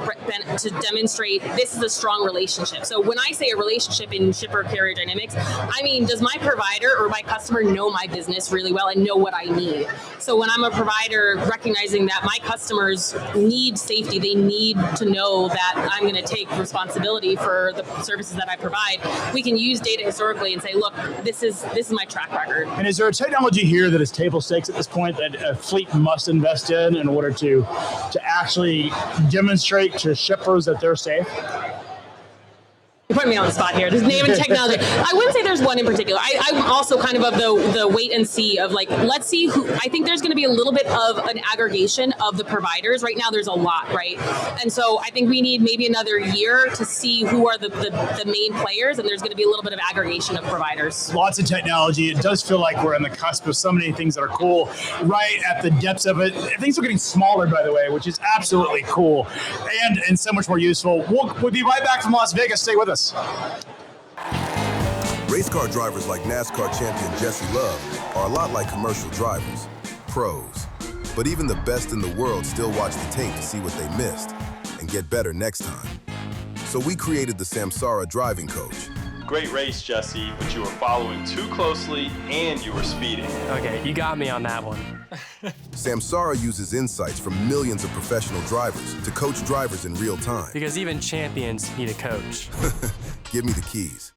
S11: demonstrate this is a strong relationship. So when I say a relationship in shipper carrier dynamics, I mean, does my provider or my customer know my business really well and know what I need? So when I'm a provider, recognizing that my customers need safety, they need to know that I'm going to take responsibility for the services that I provide, we can use data historically and say, look, this is my track record.
S1: And is there a technology here that is table stakes at this point that a fleet must invest in order to actually demonstrate to shippers that they're safe?
S11: You're putting me on the spot here. Just name and technology. I wouldn't say there's one in particular. I'm also kind of the wait and see of like, let's see who. I think there's going to be a little bit of an aggregation of the providers. Right now, there's a lot, right? And so I think we need maybe another year to see who are the main players, and there's going to be a little bit of aggregation of providers.
S1: Lots of technology. It does feel like we're on the cusp of so many things that are cool, right at the depths of it. Things are getting smaller, by the way, which is absolutely cool and so much more useful. We'll be right back from Las Vegas. Stay with us.
S3: Race car drivers like NASCAR champion Jesse Love are a lot like commercial drivers, pros. But even the best in the world still watch the tape to see what they missed and get better next time. So we created the Samsara driving coach.
S4: Great race, Jesse, but you were following too closely and you were speeding.
S5: Okay, you got me on that one.
S3: Samsara uses insights from millions of professional drivers to coach drivers in real time.
S5: Because even champions need a coach.
S3: Give me the keys.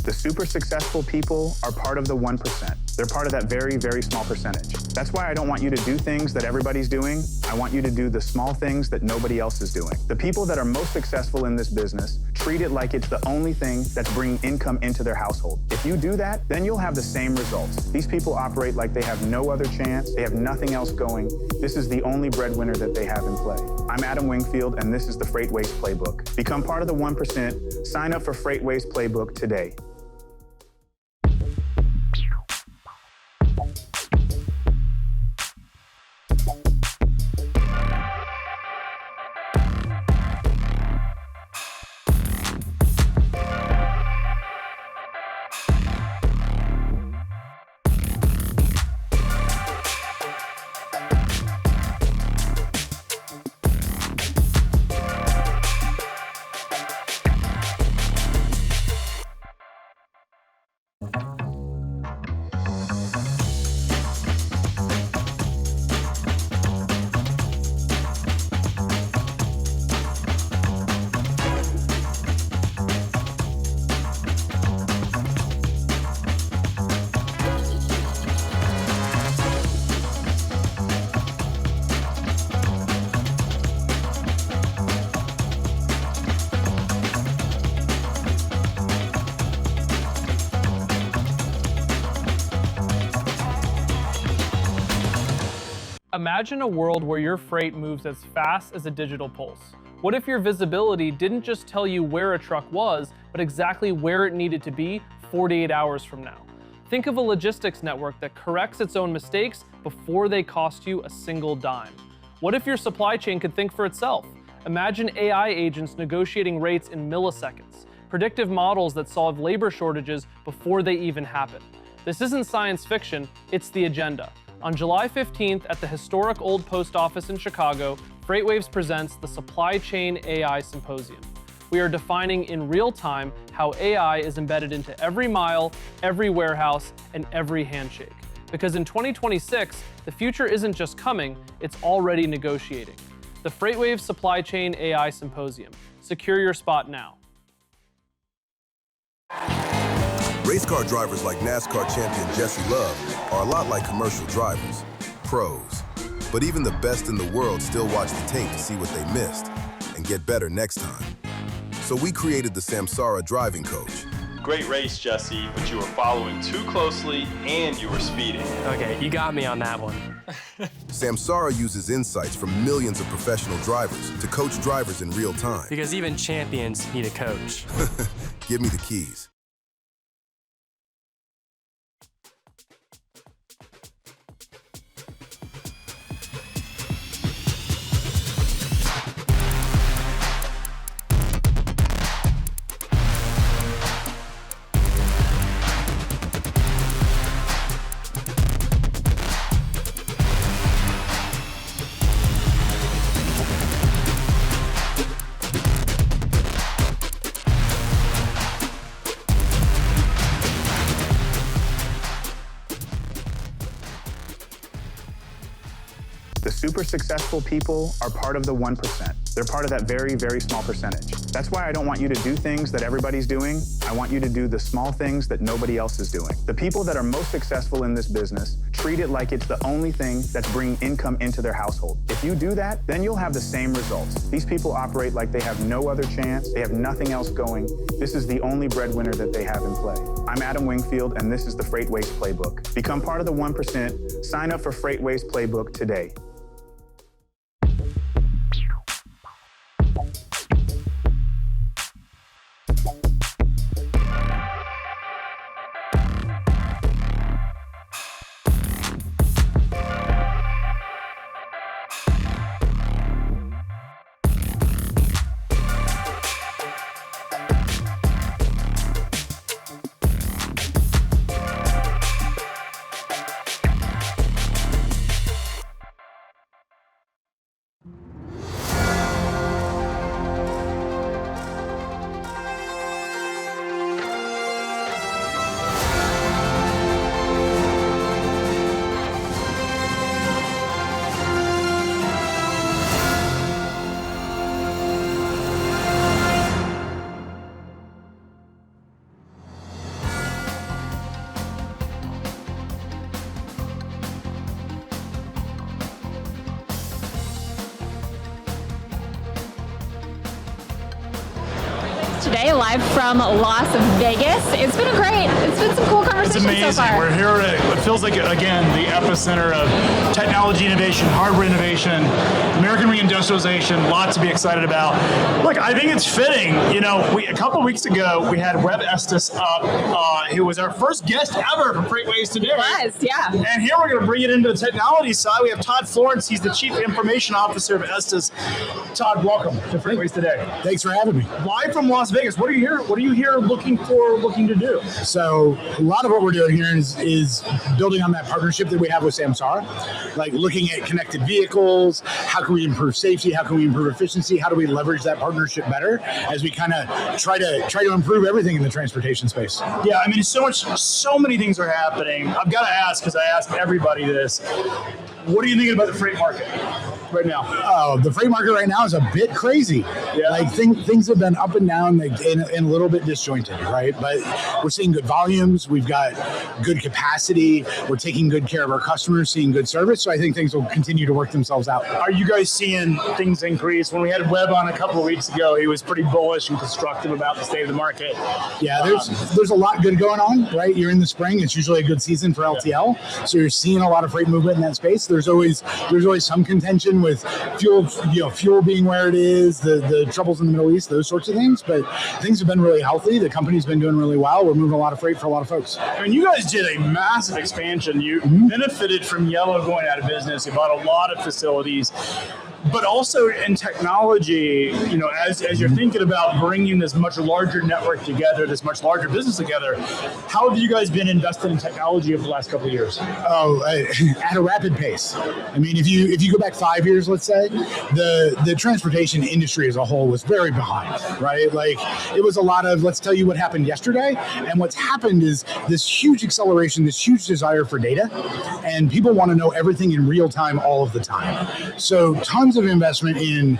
S6: The super successful people are part of the 1%. They're part of that very, very small percentage. That's why I don't want you to do things that everybody's doing. I want you to do the small things that nobody else is doing. The people that are most successful in this business treat it like it's the only thing that's bringing income into their household. If you do that, then you'll have the same results. These people operate like they have no other chance. They have nothing else going. This is the only breadwinner that they have in play. I'm Adam Wingfield, and this is the FreightWaves Playbook. Become part of the 1%. Sign up for FreightWaves Playbook today.
S7: Imagine a world where your freight moves as fast as a digital pulse. What if your visibility didn't just tell you where a truck was, but exactly where it needed to be 48 hours from now? Think of a logistics network that corrects its own mistakes before they cost you a single dime. What if your supply chain could think for itself? Imagine AI agents negotiating rates in milliseconds, predictive models that solve labor shortages before they even happen. This isn't science fiction, it's the agenda. On July 15th at the historic Old Post Office in Chicago, FreightWaves presents the Supply Chain AI Symposium. We are defining in real time how AI is embedded into every mile, every warehouse, and every handshake. Because in 2026, the future isn't just coming, it's already negotiating. The FreightWaves Supply Chain AI Symposium. Secure your spot now.
S3: Race car drivers like NASCAR champion Jesse Love are a lot like commercial drivers, pros. But even the best in the world still watch the tape to see what they missed and get better next time. So we created the Samsara driving coach.
S4: Great race, Jesse, but you were following too closely and you were speeding.
S5: Okay, you got me on that one.
S3: Samsara uses insights from millions of professional drivers to coach drivers in real time.
S5: Because even champions need a coach.
S3: Give me the keys.
S6: Super successful people are part of the 1%. They're part of that very, very small percentage. That's why I don't want you to do things that everybody's doing. I want you to do the small things that nobody else is doing. The people that are most successful in this business treat it like it's the only thing that's bringing income into their household. If you do that, then you'll have the same results. These people operate like they have no other chance. They have nothing else going. This is the only breadwinner that they have in play. I'm Adam Wingfield, and this is the FreightWaves Playbook. Become part of the 1%. Sign up for FreightWaves Playbook today.
S12: Today, live from Las Vegas. It's been some cool conversations
S1: It's amazing.
S12: so far.
S1: We're here at, it feels like, again, the epicenter of technology innovation, hardware innovation, American reindustrialization, lots to be excited about. Look, I think it's fitting. You know, a couple weeks ago, we had Webb Estes up, who was our first guest ever from FreightWaves Today.
S12: It was, yeah.
S1: And here we're going to bring it into the technology side. We have Todd Florence. He's the Chief Information Officer of Estes. Todd, welcome to FreightWaves Today.
S13: Thanks for having me.
S1: Live from Las Vegas. What are you here looking to do?
S13: So a lot of what we're doing here is building on that partnership that we have with Samsara, like looking at connected vehicles. How can we improve safety? How can we improve efficiency? How do we leverage that partnership better as we kind of try to improve everything in the transportation space?
S1: Yeah, I mean, so many things are happening. I've got to ask, because I ask everybody this. What are you thinking about the freight market right now?
S13: Oh, the freight market right now is a bit crazy.
S1: Yeah.
S13: Like things have been up and down and a little bit disjointed, right? But we're seeing good volumes. We've got good capacity. We're taking good care of our customers, seeing good service. So I think things will continue to work themselves out.
S1: Are you guys seeing things increase? When we had Webb on a couple of weeks ago, he was pretty bullish and constructive about the state of the market.
S13: Yeah, there's a lot good going on, right? You're in the spring. It's usually a good season for LTL. Yeah. So you're seeing a lot of freight movement in that space. There's always some contention with fuel being where it is, the troubles in the Middle East, those sorts of things. But things have been really healthy. The company's been doing really well. We're moving a lot of freight for a lot of folks.
S1: I mean, you guys did a massive expansion. You benefited from Yellow going out of business. You bought a lot of facilities. But also in technology, you know, as you're thinking about bringing this much larger network together, this much larger business together, how have you guys been invested in technology over the last couple of years?
S13: Oh, at a rapid pace. I mean, if you go back 5 years, let's say, the transportation industry as a whole was very behind, right? Like it was a lot of, let's tell you what happened yesterday. And what's happened is this huge acceleration, this huge desire for data, and people want to know everything in real time all of the time. So tons of investment in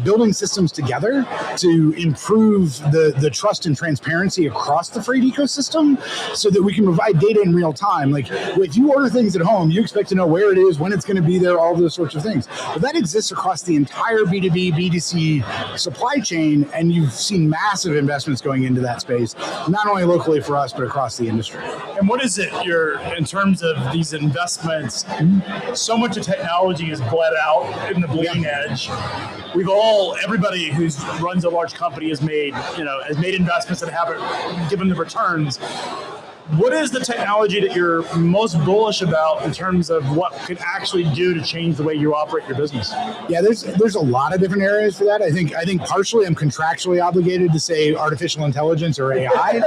S13: building systems together to improve the trust and transparency across the freight ecosystem so that we can provide data in real time. Like if you order things at home, you expect to know where it is, when it's going to be there, all those sorts of things. But that exists across the entire B2B, B2C supply chain, and you've seen massive investments going into that space, not only locally for us, but across the industry.
S1: And what is it, in terms of these investments, so much of technology is bled out in the bleeding edge. Everybody who runs a large company has made investments that haven't given the returns. What is the technology that you're most bullish about in terms of what could actually do to change the way you operate your business?
S13: Yeah, there's a lot of different areas for that. I think partially I'm contractually obligated to say artificial intelligence or AI,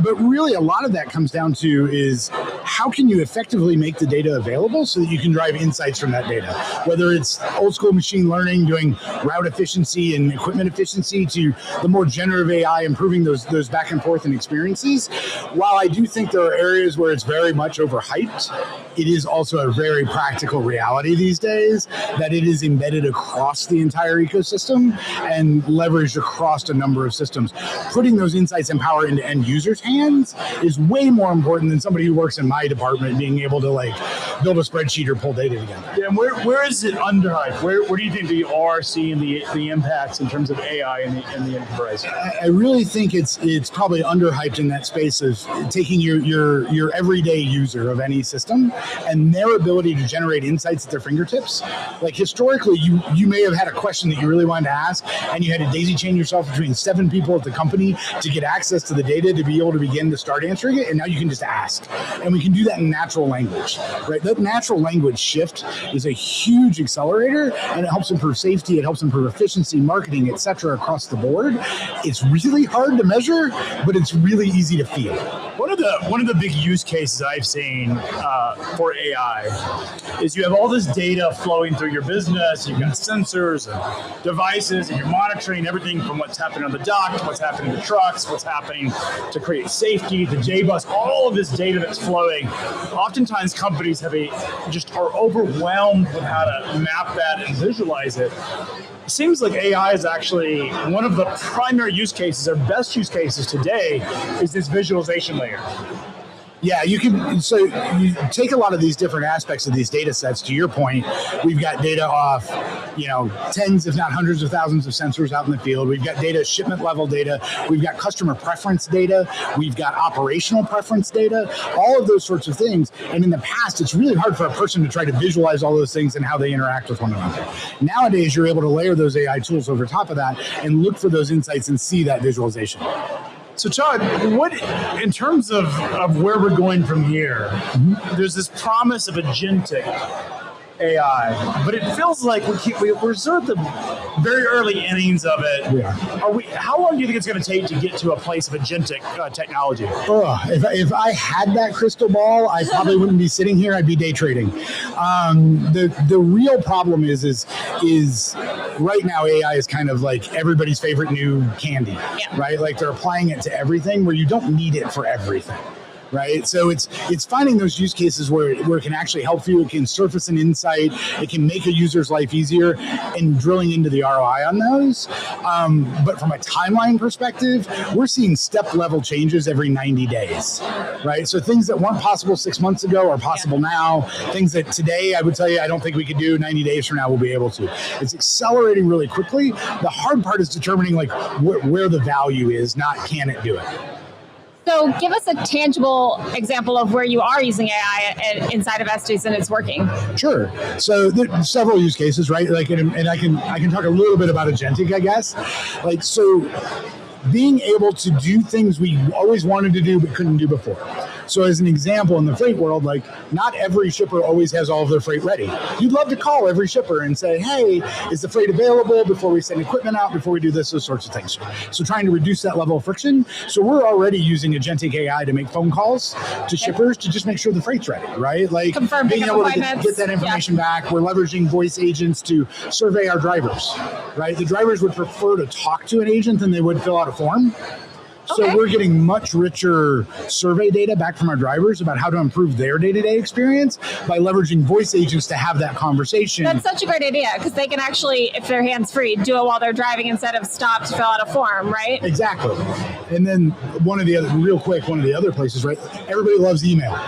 S13: but really a lot of that comes down to is how can you effectively make the data available so that you can drive insights from that data? Whether it's old school machine learning, doing route efficiency and equipment efficiency, to the more generative AI, improving those back and forth and experiences. While I do think there are areas where it's very much overhyped, it is also a very practical reality these days that it is embedded across the entire ecosystem and leveraged across a number of systems. Putting those insights and power into end users' hands is way more important than somebody who works in my department being able to like build a spreadsheet or pull data together.
S1: Yeah, and where is it underhyped? Where do you think we are seeing the impacts in terms of AI in the enterprise?
S13: I really think it's probably underhyped in that space of taking your everyday user of any system and their ability to generate insights at their fingertips. Like historically, you may have had a question that you really wanted to ask, and you had to daisy chain yourself between 7 people at the company to get access to the data to be able to begin to start answering it, and now you can just ask. And we can do that in natural language, right? That natural language shift is a huge accelerator, and it helps improve safety, it helps improve efficiency, marketing, et cetera, across the board. It's really hard to measure, but it's really easy to feel.
S1: One of the big use cases I've seen for AI is you have all this data flowing through your business. You've got sensors and devices, and you're monitoring everything from what's happening on the dock, what's happening to trucks, what's happening to create safety, the J-bus, all of this data that's flowing. Oftentimes, companies just are overwhelmed with how to map that and visualize it. It seems like AI is actually one of the primary use cases, or best use cases today, is this visualization layer.
S13: Yeah, you take a lot of these different aspects of these data sets. To your point, we've got data off, tens, if not hundreds of thousands of sensors out in the field. We've got data, shipment level data. We've got customer preference data. We've got operational preference data, all of those sorts of things. And in the past, it's really hard for a person to try to visualize all those things and how they interact with one another. Nowadays, you're able to layer those AI tools over top of that and look for those insights and see that visualization.
S1: So, Todd, what in terms of where we're going from here, there's this promise of agentic AI, but it feels like we're sort of the very early innings of it.
S13: Yeah.
S1: How long do you think it's going to take to get to a place of agentic technology?
S13: If I had that crystal ball, I probably wouldn't be sitting here. I'd be day trading. The real problem is right now AI is kind of like everybody's favorite new candy, right? Like they're applying it to everything where you don't need it for everything. Right, so it's finding those use cases where it can actually help you. It can surface an insight. It can make a user's life easier, and drilling into the ROI on those. But from a timeline perspective, we're seeing step level changes every 90 days. Right, so things that weren't possible 6 months ago are possible now. Things that today I would tell you I don't think we could do 90 days from now we'll be able to. It's accelerating really quickly. The hard part is determining like where the value is, not can it do it.
S12: So give us a tangible example of where you are using AI inside of Estes and it's working.
S13: Sure. So there are several use cases, right? Like, and I can talk a little bit about agentic, I guess. Like, so being able to do things we always wanted to do but couldn't do before. So as an example, in the freight world, like not every shipper always has all of their freight ready. You'd love to call every shipper and say, hey, is the freight available before we send equipment out, before we do this, those sorts of things. So trying to reduce that level of friction. So we're already using agentic AI to make phone calls to shippers to just make sure the freight's ready, right? Like
S12: confirm
S13: being able to
S12: appointments.
S13: Get that information back. We're leveraging voice agents to survey our drivers, right? The drivers would prefer to talk to an agent than they would fill out a form. So we're getting much richer survey data back from our drivers about how to improve their day-to-day experience by leveraging voice agents to have that conversation.
S12: That's such a great idea because they can actually, if they're hands-free, do it while they're driving instead of stop to fill out a form, right?
S13: Exactly. And then one of the other places, right? Everybody loves email.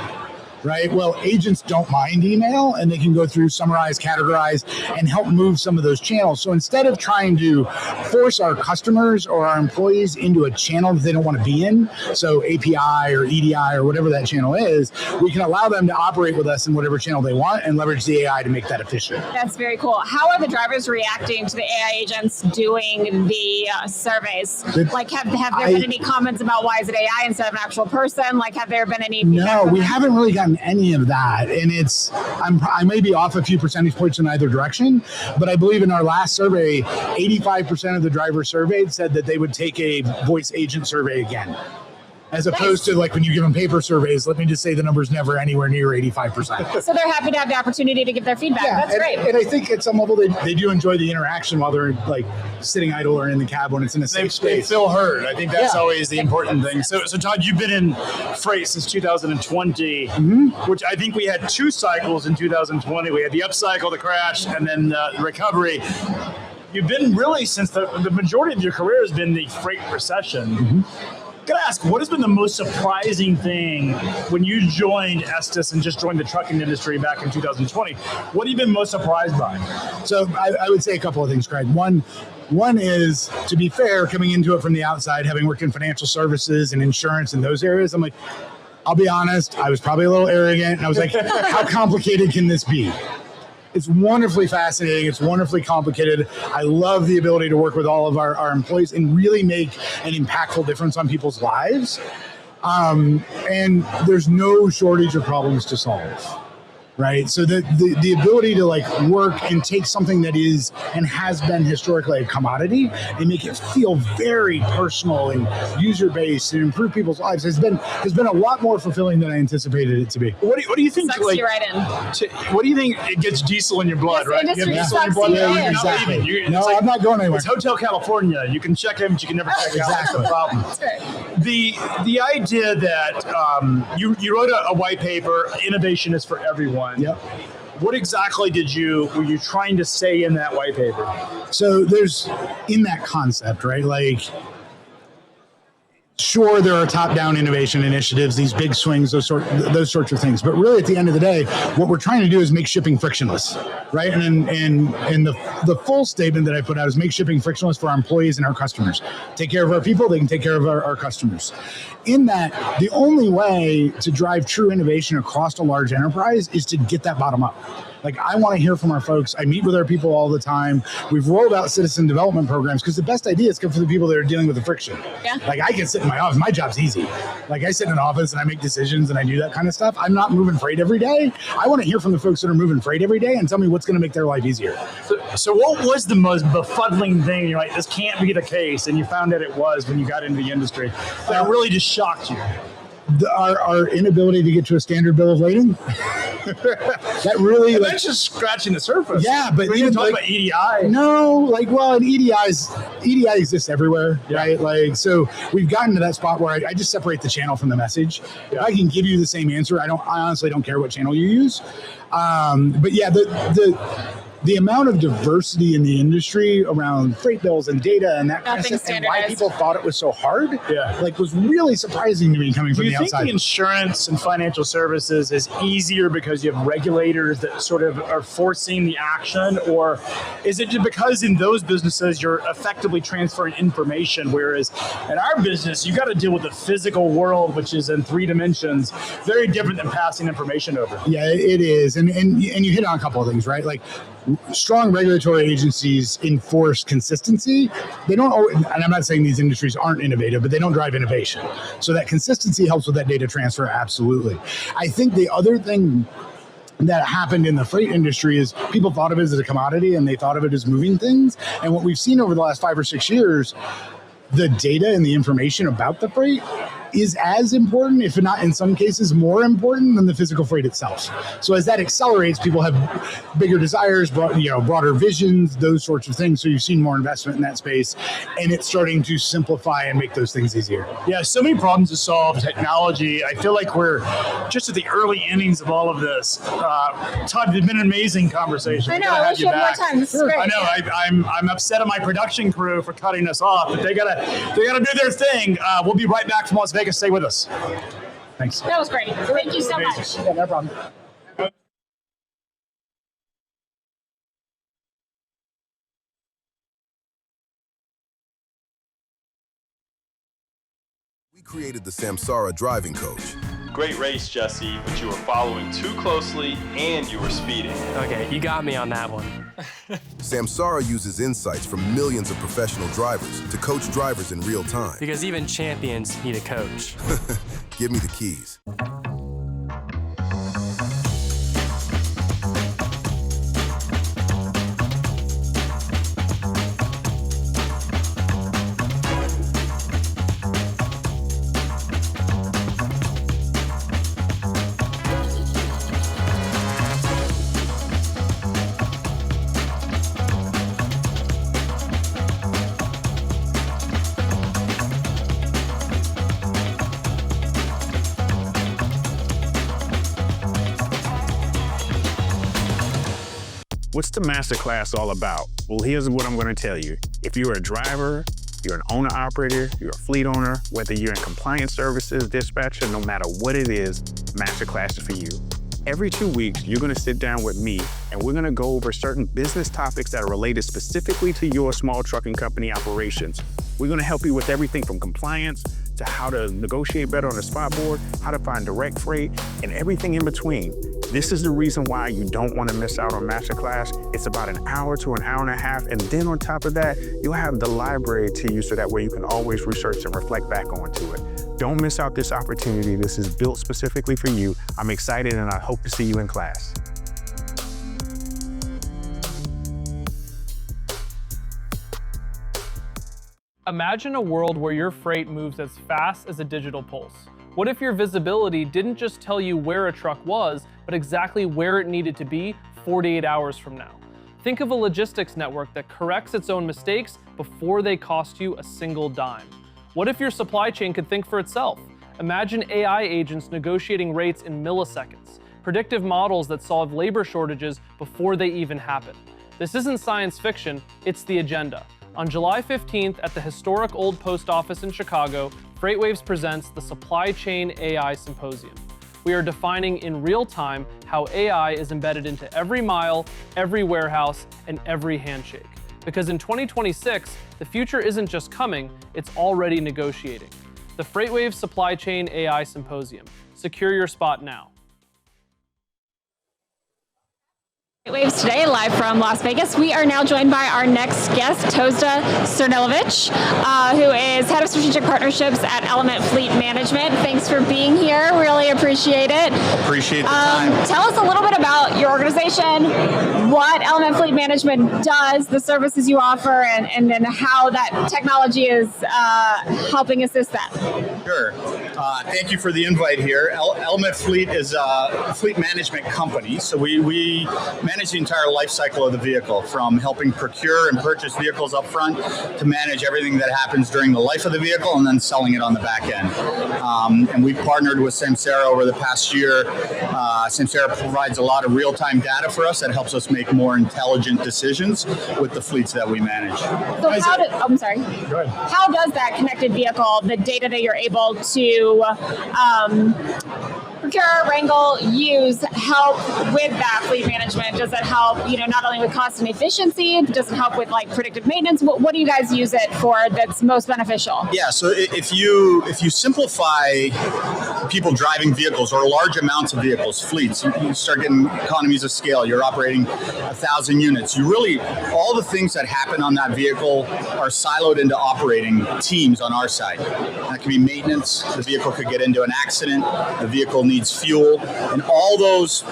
S13: Right? Well, agents don't mind email, and they can go through, summarize, categorize, and help move some of those channels. So instead of trying to force our customers or our employees into a channel that they don't want to be in, so API or EDI or whatever that channel is, we can allow them to operate with us in whatever channel they want and leverage the AI to make that efficient.
S12: That's very cool. How are the drivers reacting to the AI agents doing the surveys? Like, have there been any comments about why is it AI instead of an actual person? Like, have there been any?
S13: No, we haven't really gotten any of that, and I may be off a few percentage points in either direction, but I believe in our last survey 85% of the drivers surveyed said that they would take a voice agent survey again. As opposed to like when you give them paper surveys, let me just say the number's never anywhere near 85%.
S12: So they're happy to have the opportunity to give their feedback.
S13: Yeah,
S12: That's great.
S13: And I think at some level they do enjoy the interaction while they're like sitting idle or in the cab when it's in a safe space.
S1: They feel heard. I think that's always the important thing. So Todd, you've been in freight since 2020, which I think we had 2 cycles in 2020. We had the upcycle, the crash, and then the recovery. You've been really, since the majority of your career has been the freight recession. Gotta ask, what has been the most surprising thing when you joined Estes and just joined the trucking industry back in 2020? What have you been most surprised by?
S13: So I would say a couple of things, Craig. One is, to be fair, coming into it from the outside, having worked in financial services and insurance and those areas, I'm like, I'll be honest, I was probably a little arrogant. And I was like, how complicated can this be? It's wonderfully fascinating. It's wonderfully complicated. I love the ability to work with all of our employees and really make an impactful difference on people's lives. And there's no shortage of problems to solve. Right. So the ability to like work and take something that is and has been historically a commodity and make it feel very personal and user based and improve people's lives has been a lot more fulfilling than I anticipated it to be.
S1: What do you think?
S12: Sucks you right in.
S1: What do you think? It gets diesel in your blood,
S12: Yes,
S1: right?
S12: the industry
S1: You have diesel in your
S12: sucks
S1: blood.
S12: you in.
S1: You're not
S13: Exactly.
S1: leaving.
S13: No, I'm not going anywhere.
S1: It's Hotel California. You can check in, but you can never check out. That's the problem.
S12: That's right.
S1: The idea that you wrote a white paper, innovation is for everyone.
S13: Yep.
S1: What exactly were you trying to say in that white paper?
S13: So there's in that concept, right? Like, sure, there are top-down innovation initiatives, these big swings, those sorts of things. But really, at the end of the day, what we're trying to do is make shipping frictionless, right? And the full statement that I put out is make shipping frictionless for our employees and our customers. Take care of our people, they can take care of our customers. In that, the only way to drive true innovation across a large enterprise is to get that bottom up. Like, I want to hear from our folks. I meet with our people all the time. We've rolled out citizen development programs because the best ideas come from the people that are dealing with the friction.
S12: Yeah.
S13: Like, I can sit in my office. My job's easy. Like, I sit in an office and I make decisions and I do that kind of stuff. I'm not moving freight every day. I want to hear from the folks that are moving freight every day and tell me what's going to make their life easier.
S1: So what was the most befuddling thing? You're like, this can't be the case, and you found out it was when you got into the industry. That really just shocked you.
S13: Our inability to get to a standard bill of lading. That really,
S1: and that's just scratching the surface.
S13: Yeah, but
S1: we
S13: even
S1: talking
S13: like,
S1: about EDI.
S13: No, like, well, and EDI exists everywhere, right? Like, so we've gotten to that spot where I just separate the channel from the message. Yeah. If I can give you the same answer, I honestly don't care what channel you use. But yeah, the amount of diversity in the industry around freight bills and data and that kind of stuff, and why people thought it was so hard, like, was really surprising to me coming from the outside. Do you think
S1: the insurance and financial services is easier because you have regulators that sort of are forcing the action, or is it just because in those businesses you're effectively transferring information, whereas in our business you got to deal with the physical world, which is in 3 dimensions, very different than passing information over?
S13: Yeah, it is, and you hit on a couple of things, right? Like, strong regulatory agencies enforce consistency. They don't always, and I'm not saying these industries aren't innovative, but they don't drive innovation. So that consistency helps with that data transfer, absolutely. I think the other thing that happened in the freight industry is people thought of it as a commodity and they thought of it as moving things. And what we've seen over the last 5 or 6 years, the data and the information about the freight is as important, if not in some cases more important, than the physical freight itself. So as that accelerates, people have bigger desires, broader visions, those sorts of things. So you've seen more investment in that space, and it's starting to simplify and make those things easier.
S1: Yeah, so many problems to solve, technology. I feel like we're just at the early innings of all of this. Todd, it's been an amazing conversation.
S12: I know, I wish you had more time. This is great.
S1: I know, I'm upset at my production crew for cutting us off, but they gotta do their thing. We'll be right back from Las Vegas. Stay with us. Thanks.
S12: That was great. Thank you so much.
S1: Yeah, no problem.
S3: We created the Samsara driving coach.
S4: Great race, Jesse, but you were following too closely and you were speeding.
S5: Okay, you got me on that one.
S3: Samsara uses insights from millions of professional drivers to coach drivers in real time.
S5: Because even champions need a coach.
S3: Give me the keys.
S6: What's the masterclass all about? Well, here's what I'm going to tell you. If you're a driver, you're an owner-operator, you're a fleet owner, whether you're in compliance services, dispatcher, no matter what it is, masterclass is for you. Every 2 weeks, you're going to sit down with me and we're going to go over certain business topics that are related specifically to your small trucking company operations. We're going to help you with everything from compliance to how to negotiate better on the spot board, how to find direct freight, and everything in between. This is the reason why you don't want to miss out on Masterclass. It's about an hour to an hour and a half, and then on top of that, you'll have the library to you so that way you can always research and reflect back onto it. Don't miss out this opportunity. This is built specifically for you. I'm excited and I hope to see you in class.
S7: Imagine a world where your freight moves as fast as a digital pulse. What if your visibility didn't just tell you where a truck was, but exactly where it needed to be 48 hours from now? Think of a logistics network that corrects its own mistakes before they cost you a single dime. What if your supply chain could think for itself? Imagine AI agents negotiating rates in milliseconds, predictive models that solve labor shortages before they even happen. This isn't science fiction, it's the agenda. On July 15th at the historic Old Post Office in Chicago, FreightWaves presents the Supply Chain AI Symposium. We are defining in real time how AI is embedded into every mile, every warehouse, and every handshake. Because in 2026, the future isn't just coming, it's already negotiating. The FreightWaves Supply Chain AI Symposium. Secure your spot now.
S12: FreightWaves Today, live from Las Vegas. We are now joined by our next guest, Tozda Cernilovich, who is Head of Strategic Partnerships at Element Fleet Management. Thanks for being here. Really appreciate it.
S14: Appreciate the time.
S12: Tell us a little bit about your organization, what Element Fleet Management does, the services you offer, and then how that technology is helping assist that.
S14: Sure. Thank you for the invite here. Element Fleet is a fleet management company, so we manage the entire life cycle of the vehicle, from helping procure and purchase vehicles up front to manage everything that happens during the life of the vehicle and then selling it on the back end. And we've partnered with Samsara over the past year. Samsara provides a lot of real-time data for us that helps us make more intelligent decisions with the fleets that we manage.
S12: So I'm sorry. Go ahead. How does that connected vehicle, the data that you're able to procure, wrangle, use, help with that fleet management? Does it help, not only with cost and efficiency, does it help with like predictive maintenance? What do you guys use it for that's most beneficial?
S14: Yeah, so if you simplify people driving vehicles or large amounts of vehicles, fleets, you start getting economies of scale. You're operating 1,000 units. You really, all the things that happen on that vehicle are siloed into operating teams on our side. That could be maintenance. The vehicle could get into an accident. The vehicle needs fuel, and all those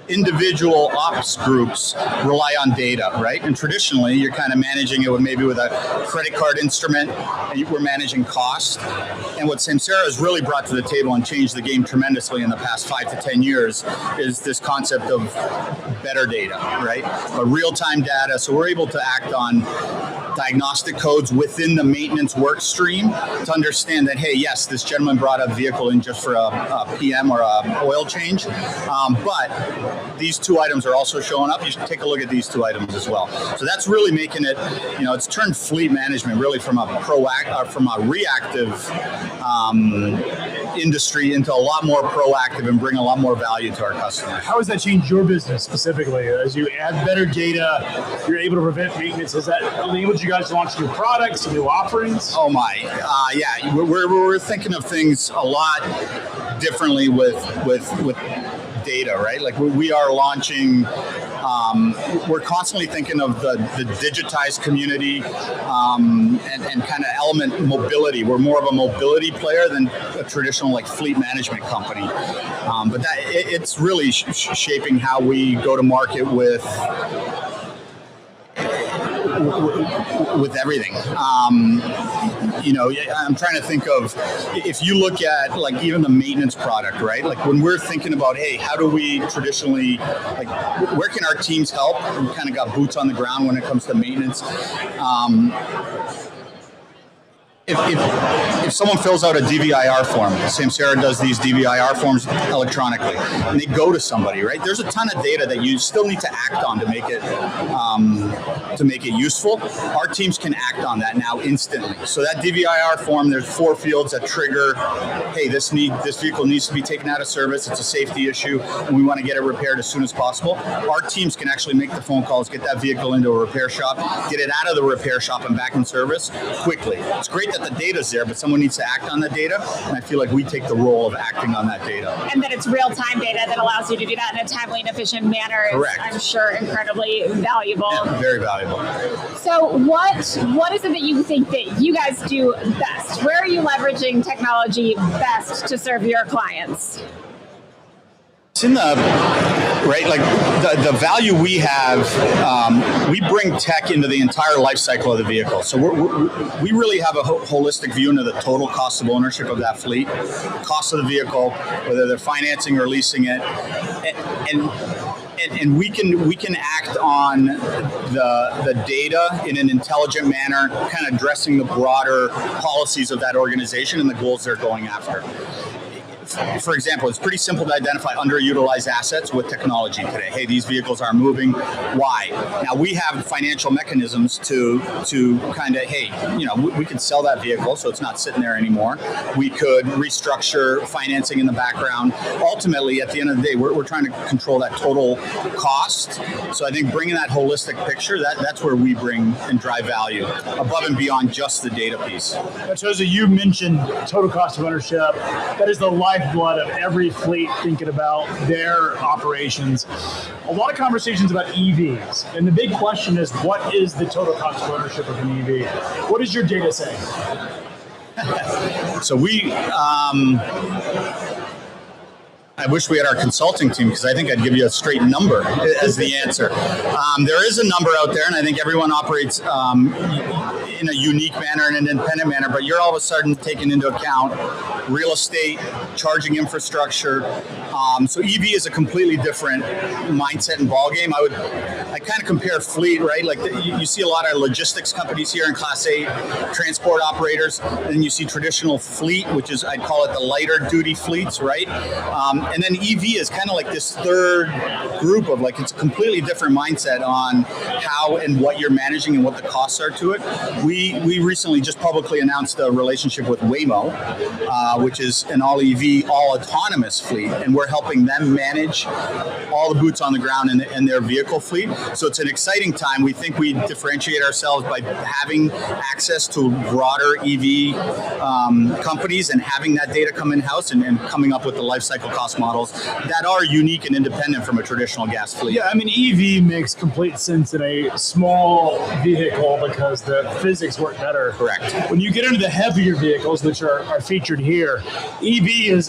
S14: individual ops groups rely on data, right? And traditionally, you're kind of managing it with a credit card instrument, and we're managing cost. And what Samsara has really brought to the table and changed the game tremendously in the past 5 to 10 years is this concept of better data, right? Real-time data, so we're able to act on diagnostic codes within the maintenance work stream to understand that, hey, yes, this gentleman brought a vehicle in just for a PM or a oil change, but these two items are also showing up. You should take a look at these two items as well. So that's really making it, it's turned fleet management really from a reactive industry into a lot more proactive and bring a lot more value to our customers.
S1: How has that changed your business specifically? As you add better data, you're able to prevent maintenance. Has that enabled you guys to launch new products, new offerings?
S14: Oh my, yeah. We're thinking of things a lot differently with data, right? Like we are launching, we're constantly thinking of the digitized community and kind of Element mobility. We're more of a mobility player than a traditional like fleet management company. But it's really shaping how we go to market with everything. I'm trying to think of, if you look at like even the maintenance product, right? Like when we're thinking about, hey, how do we traditionally, like where can our teams help? We kind of got boots on the ground when it comes to maintenance. if someone fills out a DVIR form, Samsara does these DVIR forms electronically, and they go to somebody, right? There's a ton of data that you still need to act on to make it useful. Our teams can act on that now instantly. So that DVIR form, there's 4 fields that trigger, hey, this vehicle needs to be taken out of service. It's a safety issue, and we want to get it repaired as soon as possible. Our teams can actually make the phone calls, get that vehicle into a repair shop, get it out of the repair shop and back in service quickly. It's great that the data's there, but someone needs to act on the data, and I feel like we take the role of acting on that data.
S12: And that it's real-time data that allows you to do that in a timely and efficient manner is,
S14: correct,
S12: I'm sure, incredibly valuable.
S14: Yeah, very valuable.
S12: So what is it that you think that you guys do best? Where are you leveraging technology best to serve your clients?
S14: It's in the the value we have. We bring tech into the entire life cycle of the vehicle. So we really have a holistic view into the total cost of ownership of that fleet, cost of the vehicle, whether they're financing or leasing it, and we can act on the data in an intelligent manner, kind of addressing the broader policies of that organization and the goals they're going after. For example, it's pretty simple to identify underutilized assets with technology today. Hey, these vehicles are moving. Why? Now we have financial mechanisms to kind of, hey, we could sell that vehicle so it's not sitting there anymore. We could restructure financing in the background. Ultimately, at the end of the day, we're trying to control that total cost. So I think bringing that holistic picture, that's where we bring and drive value above and beyond just the data piece.
S1: Toza, you mentioned total cost of ownership. That is the lifeblood of every fleet thinking about their operations. A lot of conversations about EVs, and the big question is, what is the total cost of ownership of an EV? What does your data say?
S14: So I wish we had our consulting team, because I think I'd give you a straight number as the answer. There is a number out there, and I think everyone operates in a unique manner and an independent manner, but you're all of a sudden taking into account real estate, charging infrastructure. So EV is a completely different mindset and ballgame. I kind of compare fleet, right? Like you see a lot of logistics companies here in Class 8, transport operators, and then you see traditional fleet, which is, I'd call it the lighter duty fleets, right? And then EV is kind of like this third group of it's a completely different mindset on how and what you're managing and what the costs are to it. We recently just publicly announced a relationship with Waymo, which is an all EV, all autonomous fleet, and we're helping them manage all the boots on the ground in their vehicle fleet. So it's an exciting time. We think we differentiate ourselves by having access to broader EV companies and having that data come in-house and coming up with the life cycle cost models that are unique and independent from a traditional gas fleet.
S1: Yeah, I mean, EV makes complete sense in a small vehicle because the physics work better.
S14: Correct.
S1: When you get into the heavier vehicles, which are featured here, EV it's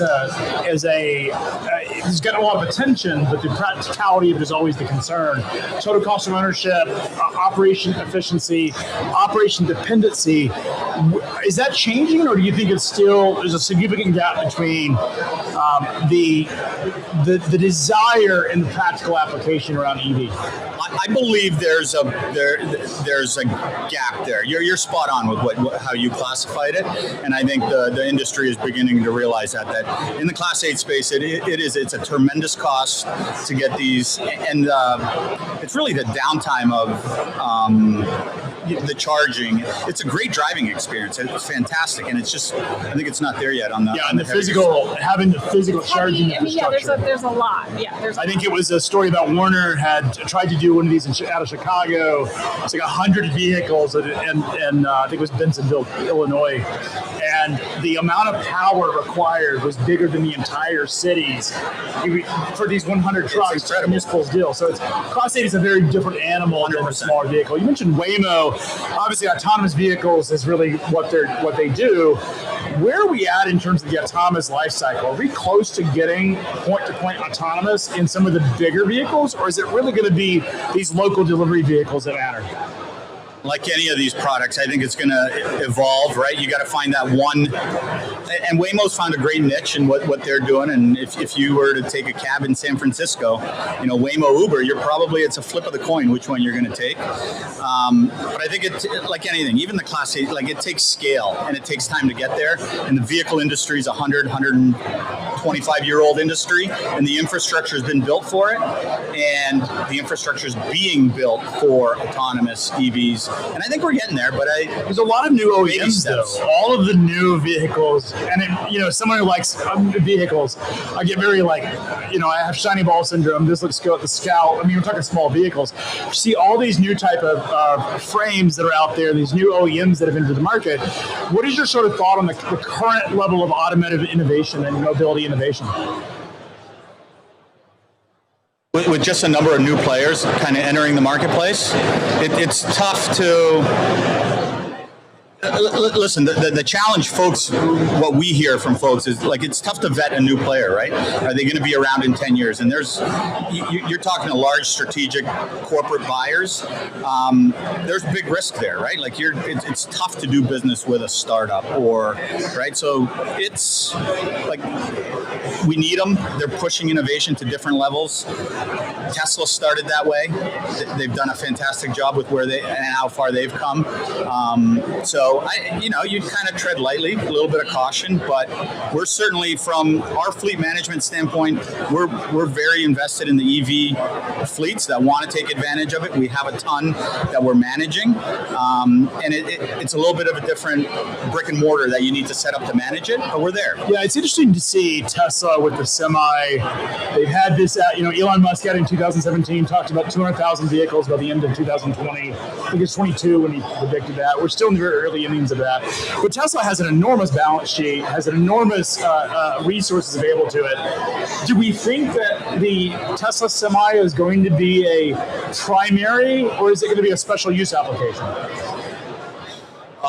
S1: got a lot of attention, but the practicality of it is always the concern. Total cost of ownership, operation efficiency, operation dependency. Is that changing, or do you think there's a significant gap between the desire and the practical application around EV?
S14: I believe there's a gap there. You're spot on with how you classified it, and I think the industry is beginning to realize that in the Class 8 space, it's a tremendous cost to get these, and it's really the downtime of the charging. It's a great driving experience. It's fantastic, and it's just, I think it's not there yet on the
S1: and the physical, having the physical charging infrastructure.
S12: Yeah, there's a lot. Yeah,
S1: I think it was a story about Werner had tried to do one of these out of Chicago. It's like 100 vehicles, and I think it was Bensenville, Illinois, and the amount of power required was bigger than the entire cities for these 100 trucks. Municipal's deal. So Class 8 is a very different animal than a smaller vehicle. You mentioned Waymo. Obviously, autonomous vehicles is really what they do. Where are we at in terms of the autonomous life cycle? Are we close to getting point-to-point autonomous in some of the bigger vehicles, or is it really going to be these local delivery vehicles that matter?
S14: Like any of these products, I think it's going to evolve, right? You got to find that one and Waymo's found a great niche in what they're doing. And if you were to take a cab in San Francisco, Waymo, Uber, it's a flip of the coin which one you're going to take. But I think like anything, even the Class 8, like it takes scale and it takes time to get there. And the vehicle industry is 125-year-old industry, and the infrastructure has been built for it. And the infrastructure is being built for autonomous EVs. And I think we're getting there, but
S1: there's a lot of new OEMs though. All of the new vehicles, and someone who likes vehicles, I get very I have shiny ball syndrome. This looks good at the Scout. We're talking small vehicles. You see all these new type of frames that are out there, these new OEMs that have entered the market. What is your sort of thought on the current level of automotive innovation and mobility innovation?
S14: With just a number of new players kind of entering the marketplace, it's tough to... Listen, the challenge, folks, what we hear from folks is it's tough to vet a new player, right? Are they going to be around in 10 years? And you're talking to large strategic corporate buyers. There's big risk there, right? It's tough to do business with a startup right? So it's we need them. They're pushing innovation to different levels. Tesla started that way. They've done a fantastic job with where and how far they've come. So you kind of tread lightly, a little bit of caution, but we're certainly, from our fleet management standpoint, we're very invested in the EV fleets that want to take advantage of it. We have a ton that we're managing, and it's a little bit of a different brick and mortar that you need to set up to manage it, but we're there.
S1: Yeah, it's interesting to see Tesla with the Semi. They've had this, Elon Musk had in 2017 talked about 200,000 vehicles by the end of 2020. I think it's 22 when he predicted that. We're still in the very early innings of that. But Tesla has an enormous balance sheet, has an enormous resources available to it. Do we think that the Tesla Semi is going to be a primary, or is it going to be a special use application?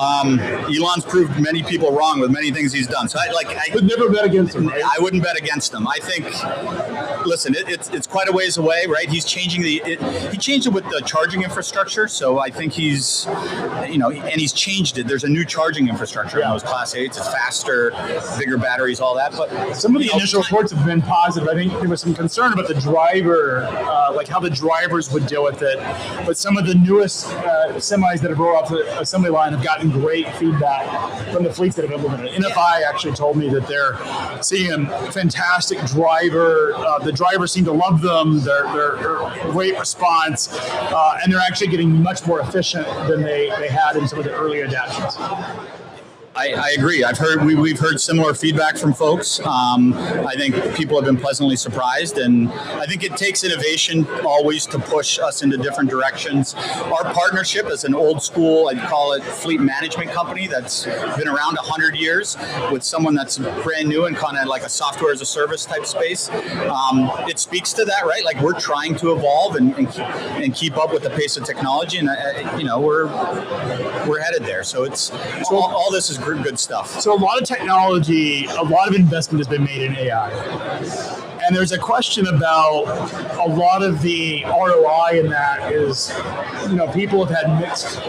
S14: Elon's proved many people wrong with many things he's done. So I would
S1: never bet against him. Right?
S14: I wouldn't bet against him. I think, listen, it's quite a ways away, right? He's changing he changed it with the charging infrastructure. So I think he's changed it. There's a new charging infrastructure in those Class 8s. It's faster, bigger batteries, all that. But
S1: some of the initial reports have been positive. I think there was some concern about the driver, how the drivers would deal with it. But some of the newest semis that have rolled off the assembly line have gotten great feedback from the fleets that have implemented it. NFI actually told me that they're seeing a fantastic driver. The drivers seem to love them. They're great response, and they're actually getting much more efficient than they had in some of the early adaptations.
S14: I agree. We've heard similar feedback from folks. I think people have been pleasantly surprised, and I think it takes innovation always to push us into different directions. Our partnership is an old school, I'd call it, fleet management company that's been around 100 years with someone that's brand new and kind of like a software as a service type space. It speaks to that, right? We're trying to evolve and keep up with the pace of technology, and we're headed there. So all this is good stuff.
S1: So a lot of technology, a lot of investment has been made in AI. And there's a question about a lot of the ROI in that is, people have had mixed,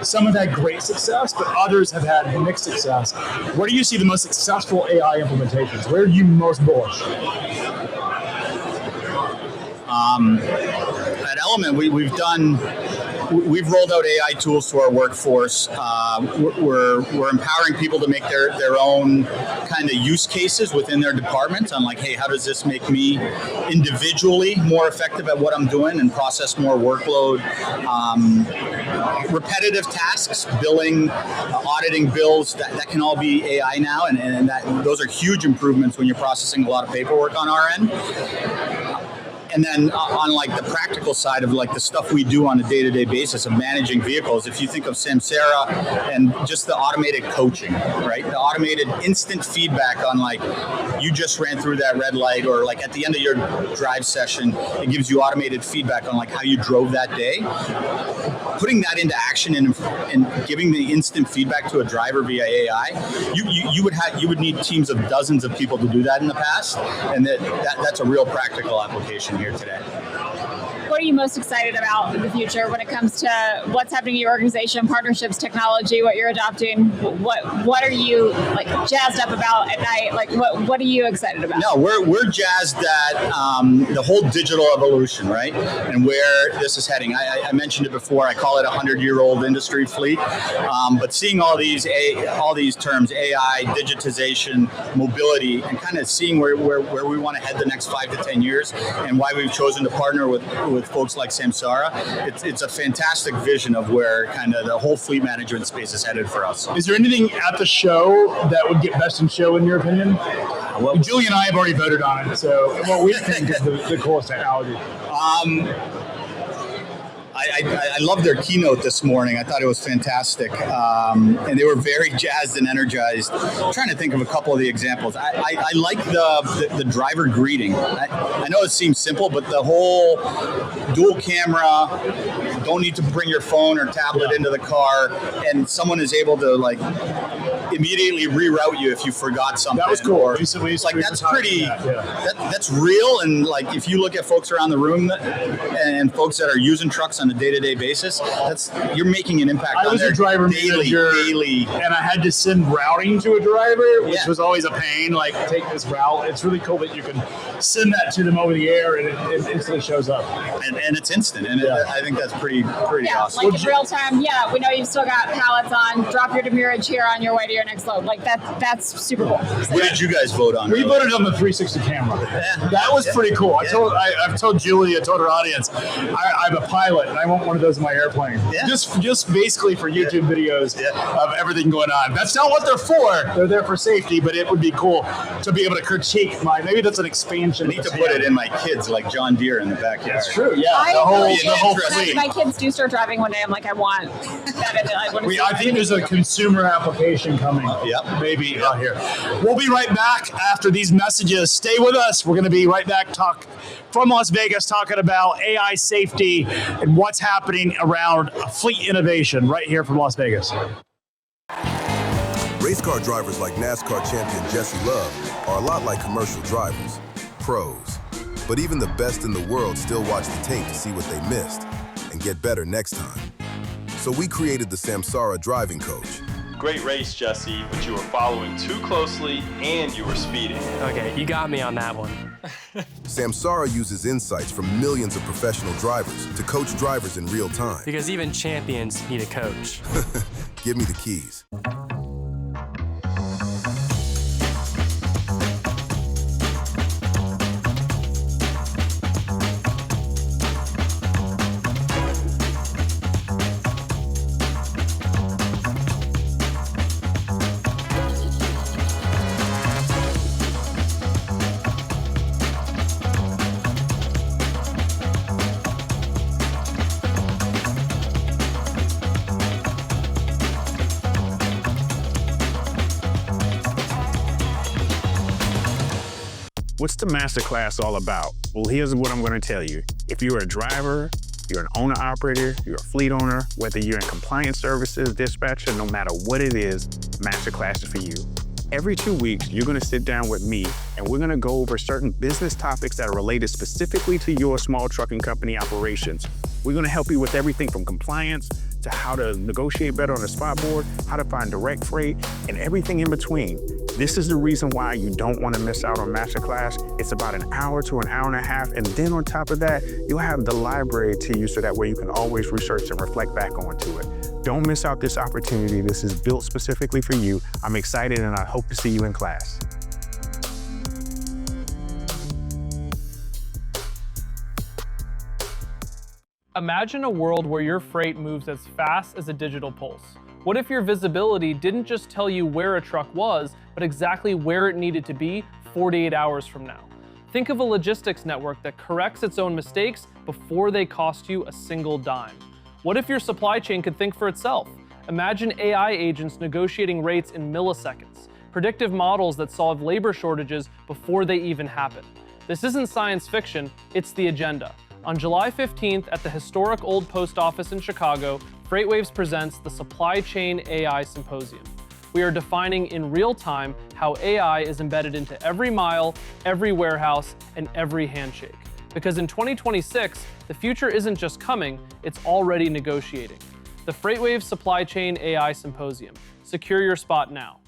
S1: some have had great success, but others have had mixed success. Where do you see the most successful AI implementations? Where are you most bullish?
S14: At Element, we've rolled out AI tools to our workforce. We're empowering people to make their own kind of use cases within their departments on hey, how does this make me individually more effective at what I'm doing and process more workload? Repetitive tasks, billing, auditing bills, that can all be AI now, and those are huge improvements when you're processing a lot of paperwork on our end. And then on the practical side of the stuff we do on a day-to-day basis of managing vehicles, if you think of Samsara and just the automated coaching, right? The automated instant feedback on you just ran through that red light, or at the end of your drive session, it gives you automated feedback on how you drove that day. Putting that into action and giving the instant feedback to a driver via AI, you would need teams of dozens of people to do that in the past, and that's a real practical application here today.
S12: What are you most excited about in the future when it comes to what's happening in your organization, partnerships, technology, what you're adopting? What are you like jazzed up about at night? Like what are you excited about?
S14: No, we're jazzed at the whole digital evolution, right? And where this is heading. I mentioned it before. I call it a 100-year-old industry fleet. But seeing all these terms, AI, digitization, mobility, and kind of seeing where we want to head the next 5 to 10 years, and why we've chosen to partner with folks like Samsara, it's a fantastic vision of where kind of the whole fleet management space is headed for us.
S1: Is there anything at the show that would get best in show in your opinion?
S13: Well, Julie and I have already voted on it, so what we think is the coolest technology.
S14: I loved their keynote this morning. I thought it was fantastic. And they were very jazzed and energized. I'm trying to think of a couple of the examples. I like the driver greeting. I know it seems simple, but the whole dual camera, don't need to bring your phone or tablet into the car, and someone is able to like immediately reroute you if you forgot something.
S1: That was cool.
S14: Or, like that's pretty. That's real. And like if you look at folks around the room and folks that are using trucks on a day-to-day basis, you're making an impact.
S1: I was a driver
S14: daily,
S1: and I had to send routing to a driver, which was always a pain. Like, take this route. It's really cool that you can send that to them over the air, and it instantly shows up.
S14: And it's instant, and I think that's pretty awesome.
S12: Like in real time. Yeah, we know you've still got pallets on. Drop your demurrage here on your way to your next load. Like that's super cool.
S14: What did you guys vote on?
S1: We voted on the 360 camera. That was pretty cool. I've told Julie, I told her audience, I'm a pilot and I want one of those in my airplane. Just basically for YouTube videos of everything going on. That's not what they're for. They're there for safety, but it would be cool to be able to critique maybe that's an expansion.
S14: I need to put it in my kids like John Deere in the backyard.
S1: That's true. Yeah,
S12: the
S1: whole fleet.
S12: My kids do start driving one day. I'm like, I want that.
S1: I think there's a consumer application coming.
S14: Yep.
S1: Maybe out here. We'll be right back after these messages. Stay with us. We're going to be right back from Las Vegas talking about AI safety and what's happening around fleet innovation right here from Las Vegas.
S3: Race car drivers like NASCAR champion Jesse Love are a lot like commercial drivers, pros. But even the best in the world still watch the tape to see what they missed and get better next time. So we created the Samsara driving coach.
S4: Great race, Jesse, but you were following too closely and you were speeding.
S5: Okay, you got me on that one.
S3: Samsara uses insights from millions of professional drivers to coach drivers in real time.
S5: Because even champions need a coach.
S3: Give me the keys.
S6: What's the masterclass all about? Well, here's what I'm going to tell you. If you're a driver, you're an owner-operator, you're a fleet owner, whether you're in compliance services, dispatcher, no matter what it is, masterclass is for you. Every 2 weeks, you're going to sit down with me and we're going to go over certain business topics that are related specifically to your small trucking company operations. We're going to help you with everything from compliance to how to negotiate better on the spot board, how to find direct freight, and everything in between. This is the reason why you don't want to miss out on Masterclass. It's about an hour to an hour and a half, and then on top of that, you'll have the library to you so that way you can always research and reflect back onto it. Don't miss out this opportunity. This is built specifically for you. I'm excited and I hope to see you in class.
S7: Imagine a world where your freight moves as fast as a digital pulse. What if your visibility didn't just tell you where a truck was, but exactly where it needed to be 48 hours from now? Think of a logistics network that corrects its own mistakes before they cost you a single dime. What if your supply chain could think for itself? Imagine AI agents negotiating rates in milliseconds, predictive models that solve labor shortages before they even happen. This isn't science fiction, it's the agenda. On July 15th at the historic Old Post Office in Chicago, FreightWaves presents the Supply Chain AI Symposium. We are defining in real time how AI is embedded into every mile, every warehouse, and every handshake. Because in 2026, the future isn't just coming, it's already negotiating. The FreightWaves Supply Chain AI Symposium. Secure your spot now.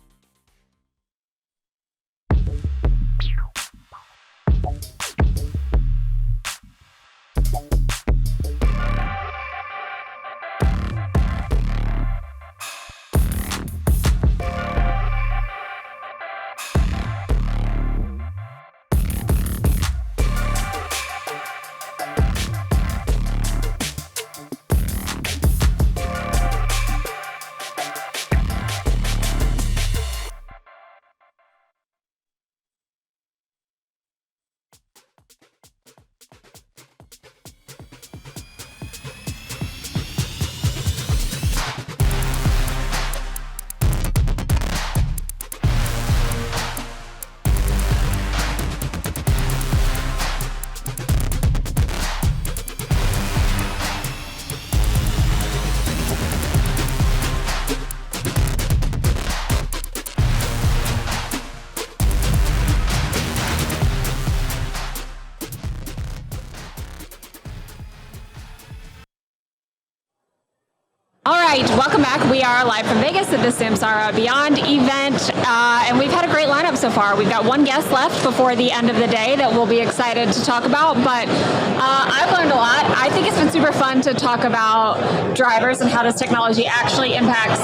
S12: All right, welcome back. We are live from Vegas at the Samsara Beyond event, and we've had a great lineup so far. We've got one guest left before the end of the day that we'll be excited to talk about, but I've learned a lot. I think it's been super fun to talk about drivers and how this technology actually impacts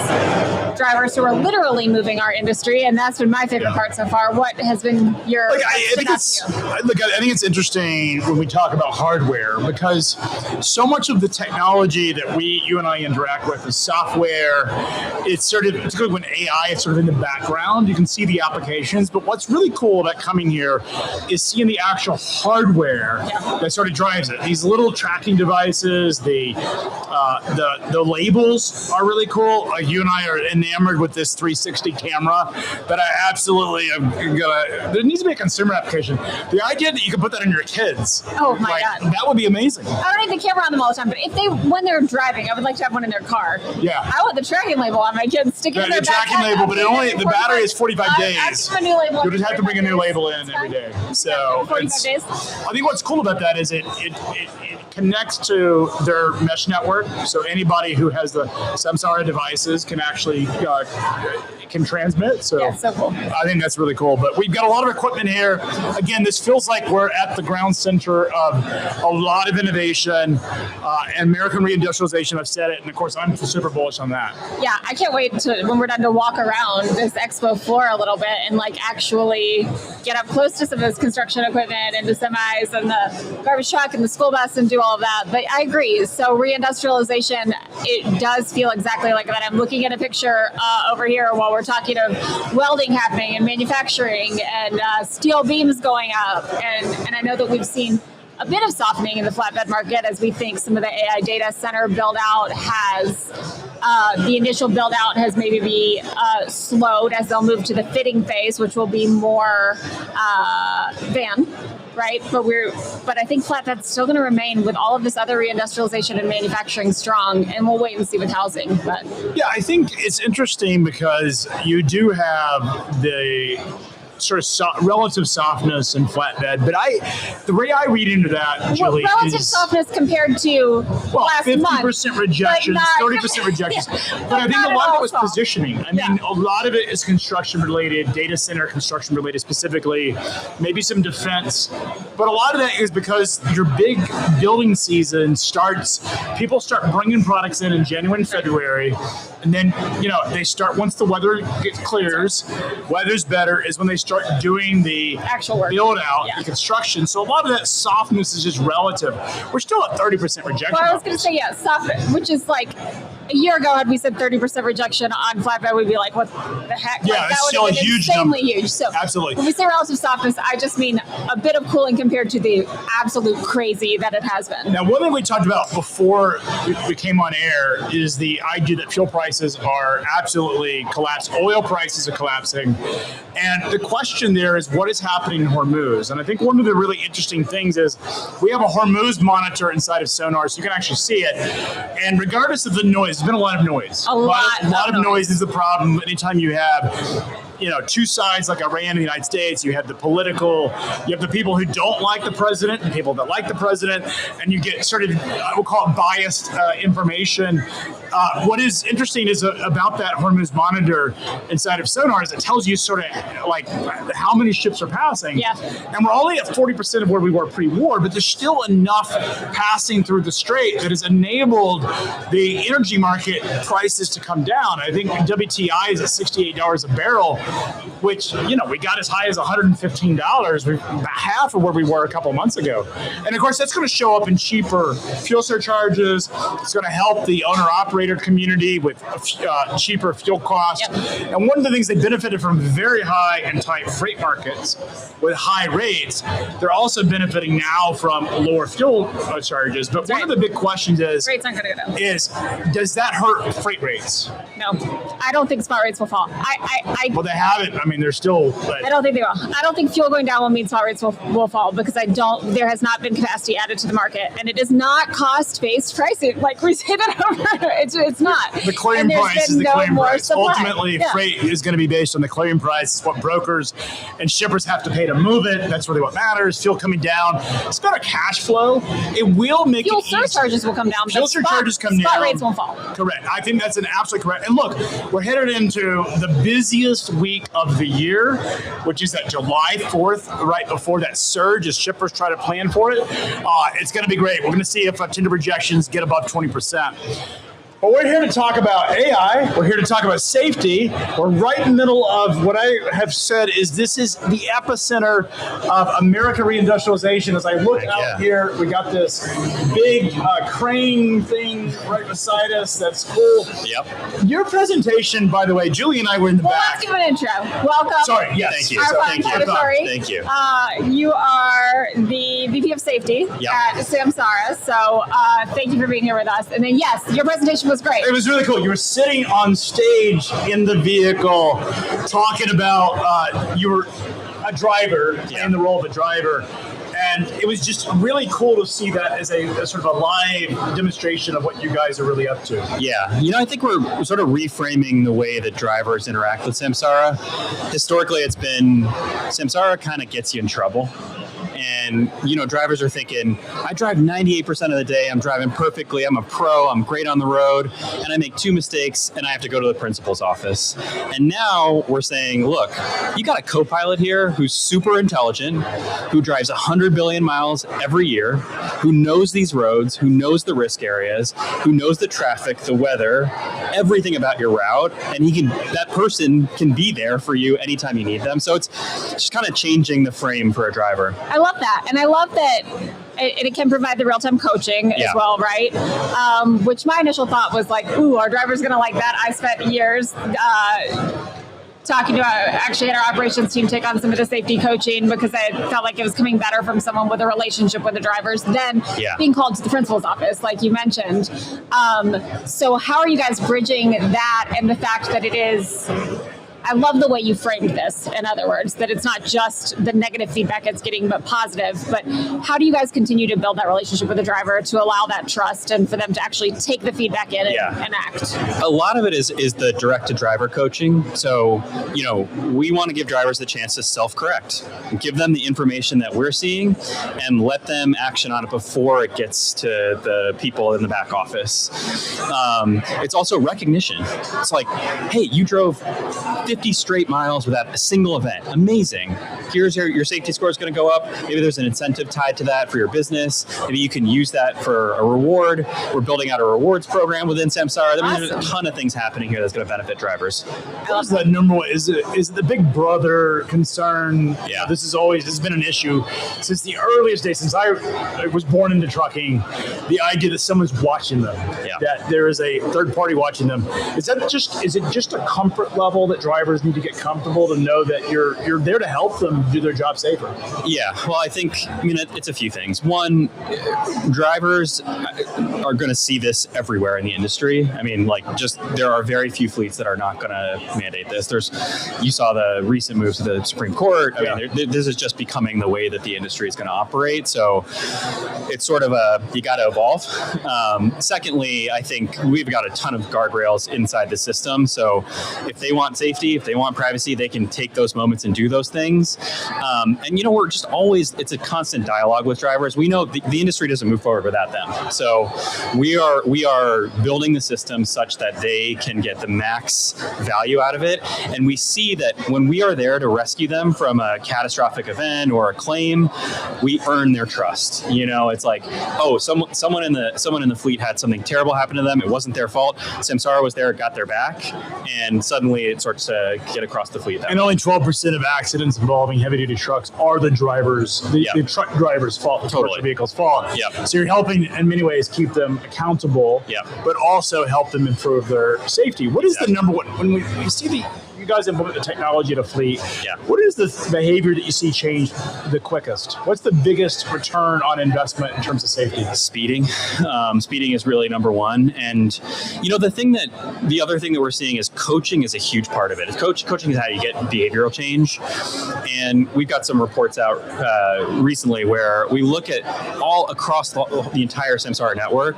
S12: drivers who are literally moving our industry, and that's been my favorite part so far. What has been your...
S13: I think it's interesting when we talk about hardware, because so much of the technology that you and I interact with is software. It's sort of, particularly when AI is sort of in the background, you can see the applications. But what's really cool about coming here is seeing the actual hardware that sort of drives it. These little tracking devices, the labels are really cool. You and I are enamored with this 360 camera that I absolutely am gonna. There needs to be a consumer application. The idea that you can put that on your kids.
S12: Oh my God,
S13: that would be amazing.
S12: I don't need the camera on them all the time, but when they're driving, I would like to have one in their car.
S13: Yeah.
S12: I want the tracking label on my kids. Stick it in their
S13: backpack. The tracking label, but the battery is 45 days.
S12: A new label.
S13: You just have to bring a new label in every day. So
S12: 45 days.
S13: I think what's cool about that is it connects to their mesh network. So anybody who has the Samsara devices can actually can transmit. So,
S12: yeah, so cool.
S13: I think that's really cool. But we've got a lot of equipment here. Again, this feels like we're at the ground center of a lot of innovation and American reindustrialization. I've said it, and of course, I'm super bullish on that.
S12: Yeah, I can't wait when we're done to walk around this expo floor a little bit and actually get up close to some of this construction equipment and the semis and the garbage truck and the school bus and do all of that. But I agree. So reindustrialization, it does feel exactly like that. I'm looking at a picture over here while we're talking of welding happening and manufacturing and steel beams going up. And I know that we've seen a bit of softening in the flatbed market as we think some of the AI data center build out has, the initial build out has maybe slowed as they'll move to the fitting phase, which will be more van, right? But I think flatbed's still going to remain with all of this other reindustrialization and manufacturing strong, and we'll wait and see with housing. But
S13: yeah, I think it's interesting because you do have the sort of relative softness in flatbed, but the way I read into that, Julie,
S12: relative softness compared to last
S13: 50%
S12: month,
S13: 50% rejections, 30% rejections.
S12: Yeah,
S13: but I think a lot of it was
S12: soft.
S13: positioning. I mean, a lot of it is construction related, data center construction related specifically, maybe some defense, but a lot of that is because your big building season starts. People start bringing products in January and February. And then, they start, once the weather clears, weather's better, is when they start doing the
S12: actual work,
S13: build out, the construction. So a lot of that softness is just relative. We're still at 30% rejection.
S12: Well, I was going to say, soft, which is a year ago, had we said 30% rejection on flatbed, we'd be like, what the heck?
S13: Yeah,
S12: that
S13: it's
S12: would
S13: still
S12: have
S13: a
S12: been
S13: huge
S12: insanely
S13: number.
S12: Huge. So
S13: absolutely.
S12: When we say relative softness, I just mean a bit of cooling compared to the absolute crazy that it has been.
S13: Now, one thing we talked about before we came on air is the idea that fuel prices are absolutely collapsed. Oil prices are collapsing. And the question there is, what is happening in Hormuz? And I think one of the really interesting things is we have a Hormuz monitor inside of Sonar, so you can actually see it. And regardless of the noise, there's been a lot of noise.
S12: A lot
S13: of noise is the problem anytime you have
S1: two sides like Iran in the United States. You have the political, you have the people who don't like the president and people that like the president, and you get sort of, I will call it biased information. What is interesting is about that Hormuz monitor inside of sonar is it tells you sort of like how many ships are passing.
S12: Yeah.
S1: And we're only at 40% of where we were pre-war, but there's still enough passing through the strait that has enabled the energy market prices to come down. I think WTI is at $68 a barrel, which, we got as high as $115. We're about half of where we were a couple months ago. And of course, that's going to show up in cheaper fuel surcharges. It's going to help the owner-operator community with cheaper fuel costs. Yep. And one of the things they benefited from very high and tight freight markets with high rates, they're also benefiting now from lower fuel charges. But one of the big questions is,
S12: rates aren't going to go down.
S1: Does that hurt freight rates?
S12: No, I don't think spot rates will fall.
S1: Well, they haven't. I mean, they're still.
S12: I don't think they will. I don't think fuel going down will mean spot rates will fall because there has not been capacity added to the market, and it is not cost-based pricing. Like we say that over, it's not.
S1: The clearing price is the clearing price.
S12: Supply.
S1: Ultimately, freight is going to be based on the clearing price. It's what brokers and shippers have to pay to move it. That's really what matters. Fuel coming down. It's got a cash flow. It will make
S12: fuel surcharges will come down.
S1: Fuel surcharges come down.
S12: Spot rates won't fall.
S1: Correct. I think that's an absolutely correct. And look, we're headed into the busiest week of the year, which is that July 4th, right before that surge, as shippers try to plan for it. It's going to be great. We're going to see if tender rejections get above 20%. But we're here to talk about AI. We're here to talk about safety. We're right in the middle of what I have said is this is the epicenter of American reindustrialization. As I look out here, we got this big crane thing right beside us. That's cool.
S14: Yep.
S1: Your presentation, by the way, Julie and I were in the back.
S12: Let's give an intro. Welcome.
S1: Sorry, yes.
S14: Thank you.
S12: Thank you. You are the VP of Safety at Samsara. So thank you for being here with us. And then, yes, your presentation was great.
S1: It was really cool. You were sitting on stage in the vehicle talking about you were a driver, playing the role of a driver. And it was just really cool to see that as a sort of a live demonstration of what you guys are really up to.
S14: Yeah. I think we're sort of reframing the way that drivers interact with Samsara. Historically, it's been Samsara kind of gets you in trouble. And, drivers are thinking, I drive 98% of the day. I'm driving perfectly. I'm a pro. I'm great on the road. And I make 2 mistakes and I have to go to the principal's office. And now we're saying, look, you got a co-pilot here who's super intelligent, who drives 100 billion miles every year, who knows these roads, who knows the risk areas, who knows the traffic, the weather, everything about your route. And that person can be there for you anytime you need them. So it's just kind of changing the frame for a driver.
S12: I love that. And I love that it can provide the real-time coaching as well, right? Which my initial thought was like, ooh, our driver's going to like that. I spent years talking to actually had our operations team take on some of the safety coaching because I felt like it was coming better from someone with a relationship with the drivers than being called to the principal's office, like you mentioned. So how are you guys bridging that and the fact that it is... I love the way you framed this, in other words, that it's not just the negative feedback it's getting, but positive. But how do you guys continue to build that relationship with the driver to allow that trust and for them to actually take the feedback in and act?
S14: A lot of it is the direct-to-driver coaching. So, we want to give drivers the chance to self-correct, give them the information that we're seeing, and let them action on it before it gets to the people in the back office. It's also recognition. It's like, hey, you drove 50 straight miles without a single event. Amazing. Here's your safety score is going to go up. Maybe there's an incentive tied to that for your business. Maybe you can use that for a reward. We're building out a rewards program within Samsara. There's a ton of things happening here that's going to benefit drivers.
S1: What is the number one? Is it the big brother concern?
S14: Yeah.
S1: This has been an issue since the earliest days, since I was born into trucking. The idea that someone's watching them, that there is a third party watching them. Is it just a comfort level that drivers need to get comfortable to know that you're there to help them do their job safer?
S15: Yeah, well, I think, it's a few things. One, drivers are going to see this everywhere in the industry. There are very few fleets that are not going to mandate this. You saw the recent moves to the Supreme Court. This is just becoming the way that the industry is going to operate. So it's sort of you got to evolve. Secondly, I think we've got a ton of guardrails inside the system. So if they want safety, if they want privacy, they can take those moments and do those things. We're just always, it's a constant dialogue with drivers. We know the industry doesn't move forward without them. So we are building the system such that they can get the max value out of it. And we see that when we are there to rescue them from a catastrophic event or a claim, we earn their trust. It's like, someone in the fleet had something terrible happen to them. It wasn't their fault. Samsara was there, got their back, and suddenly it starts to get across the fleet.
S1: And only 12% of accidents involving heavy-duty trucks are the drivers, the truck drivers' fault, the commercial vehicle's fault.
S15: Yep.
S1: So you're helping, in many ways, keep them accountable, but also help them improve their safety. What is the number one, when we see you guys implement the technology at a fleet, what is the behavior that you see change the quickest? What's the biggest return on investment in terms of safety?
S15: Speeding. Speeding is really number one. And, the other thing that we're seeing is coaching is a huge part of it. Coaching is how you get behavioral change. And we've got some reports out recently where we look at all across the entire Samsara network,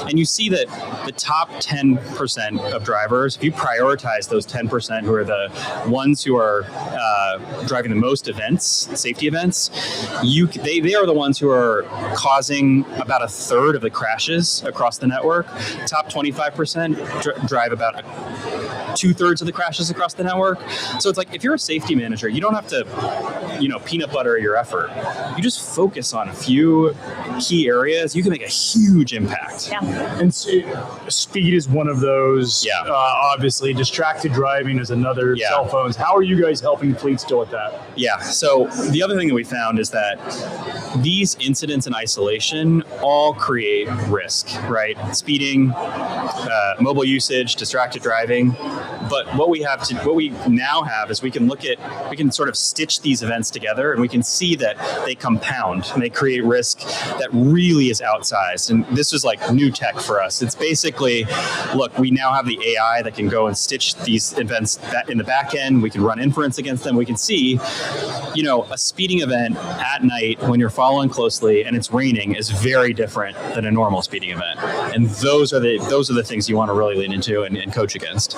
S15: and you see that the top 10% of drivers, if you prioritize those 10% who are the ones who are driving the most safety events, they are the ones who are causing about a third of the crashes across the network. Top 25% drive about 2/3 of the crashes across the network. So it's like, if you're a safety manager, you don't have to, peanut butter your effort. You just focus on a few key areas. You can make a huge impact.
S2: Yeah.
S1: And speed is one of those. Yeah. Obviously, distracted driving is another.
S15: Yeah.
S1: Cell phones. How are you guys helping fleets deal with that?
S15: Yeah. So the other thing that we found is that these incidents in isolation all create risk, right? Speeding, mobile usage, distracted driving. But what we now have is we can sort of stitch these events together, and we can see that they compound and they create risk that really is outsized. And this is like new tech for us. It's basically, look, we now have the AI that can go and stitch these events in the back end. We can run inference against them. We can see, a speeding event at night when you're following closely and it's raining is very different than a normal speeding event. And those are the things you want to really lean into and coach against.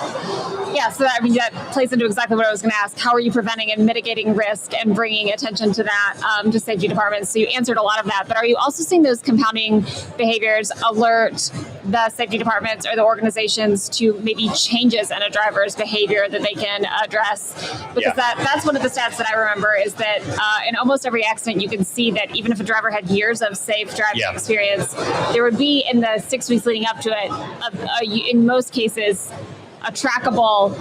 S12: Yeah, so that plays into exactly what I was going to ask. How are you preventing and mitigating risk and bringing attention to that to safety departments? So you answered a lot of that, but are you also seeing those compounding behaviors alert the safety departments or the organizations to maybe changes in a driver's behavior that they can address? Because that's one of the stats that I remember is that in almost every accident, you can see that even if a driver had years of safe driving experience, there would be in the 6 weeks leading up to it, in most cases, a trackable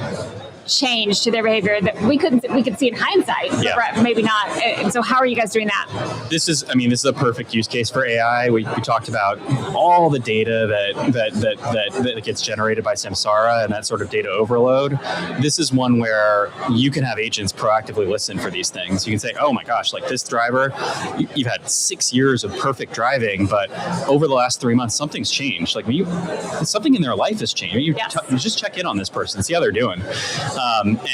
S12: change to their behavior that we could see in hindsight, but maybe not. And so how are you guys doing that?
S15: This is a perfect use case for AI. We talked about all the data that gets generated by Samsara and that sort of data overload. This is one where you can have agents proactively listen for these things. You can say, oh my gosh, like this driver, you've had 6 years of perfect driving, but over the last 3 months, something's changed. Like something in their life has changed. You just check in on this person, see how they're doing.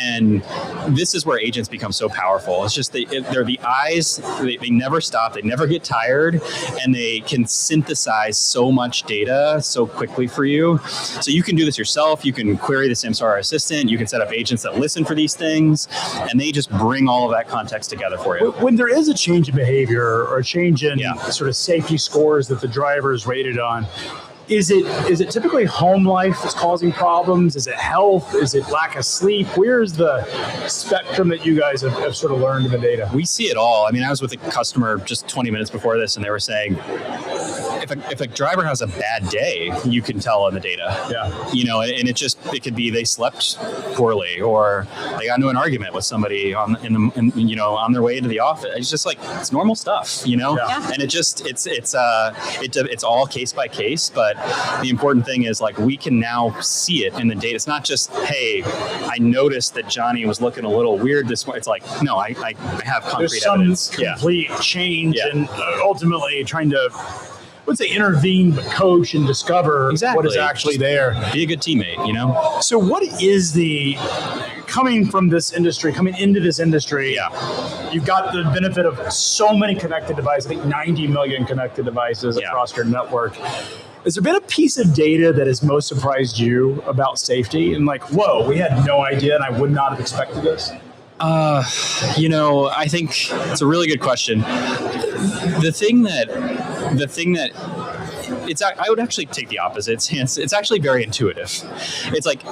S15: And this is where agents become so powerful. It's just they're the eyes. They never stop. They never get tired, and they can synthesize so much data so quickly for you. So you can do this yourself. You can query the Samsara assistant. You can set up agents that listen for these things, and they just bring all of that context together for you.
S1: When there is a change in behavior or a change in sort of safety scores that the driver is rated on, is it typically home life that's causing problems? Is it health? Is it lack of sleep? Where's the spectrum that you guys have sort of learned in the data?
S15: We see it all. I mean, I was with a customer just 20 minutes before this, and they were saying, if a driver has a bad day, you can tell in the data.
S1: Yeah.
S15: You know, and it could be they slept poorly or they got into an argument with somebody on their way to the office. It's just like it's normal stuff, you know.
S1: Yeah.
S15: And it's all case by case. But the important thing is like we can now see it in the data. It's not just hey, I noticed that Johnny was looking a little weird this morning. It's like no, I have concrete
S1: There's some
S15: evidence.
S1: complete change and ultimately trying to, let's say, intervene, but coach and discover what is actually there.
S15: Be a good teammate, you know?
S1: So what is coming into this industry, you've got the benefit of so many connected devices, I think 90 million connected devices across your network. Has there been a piece of data that has most surprised you about safety? And like, whoa, we had no idea and I would not have expected this?
S15: I think it's a really good question. The thing that I would actually take the opposite stance. It's actually very intuitive. It's like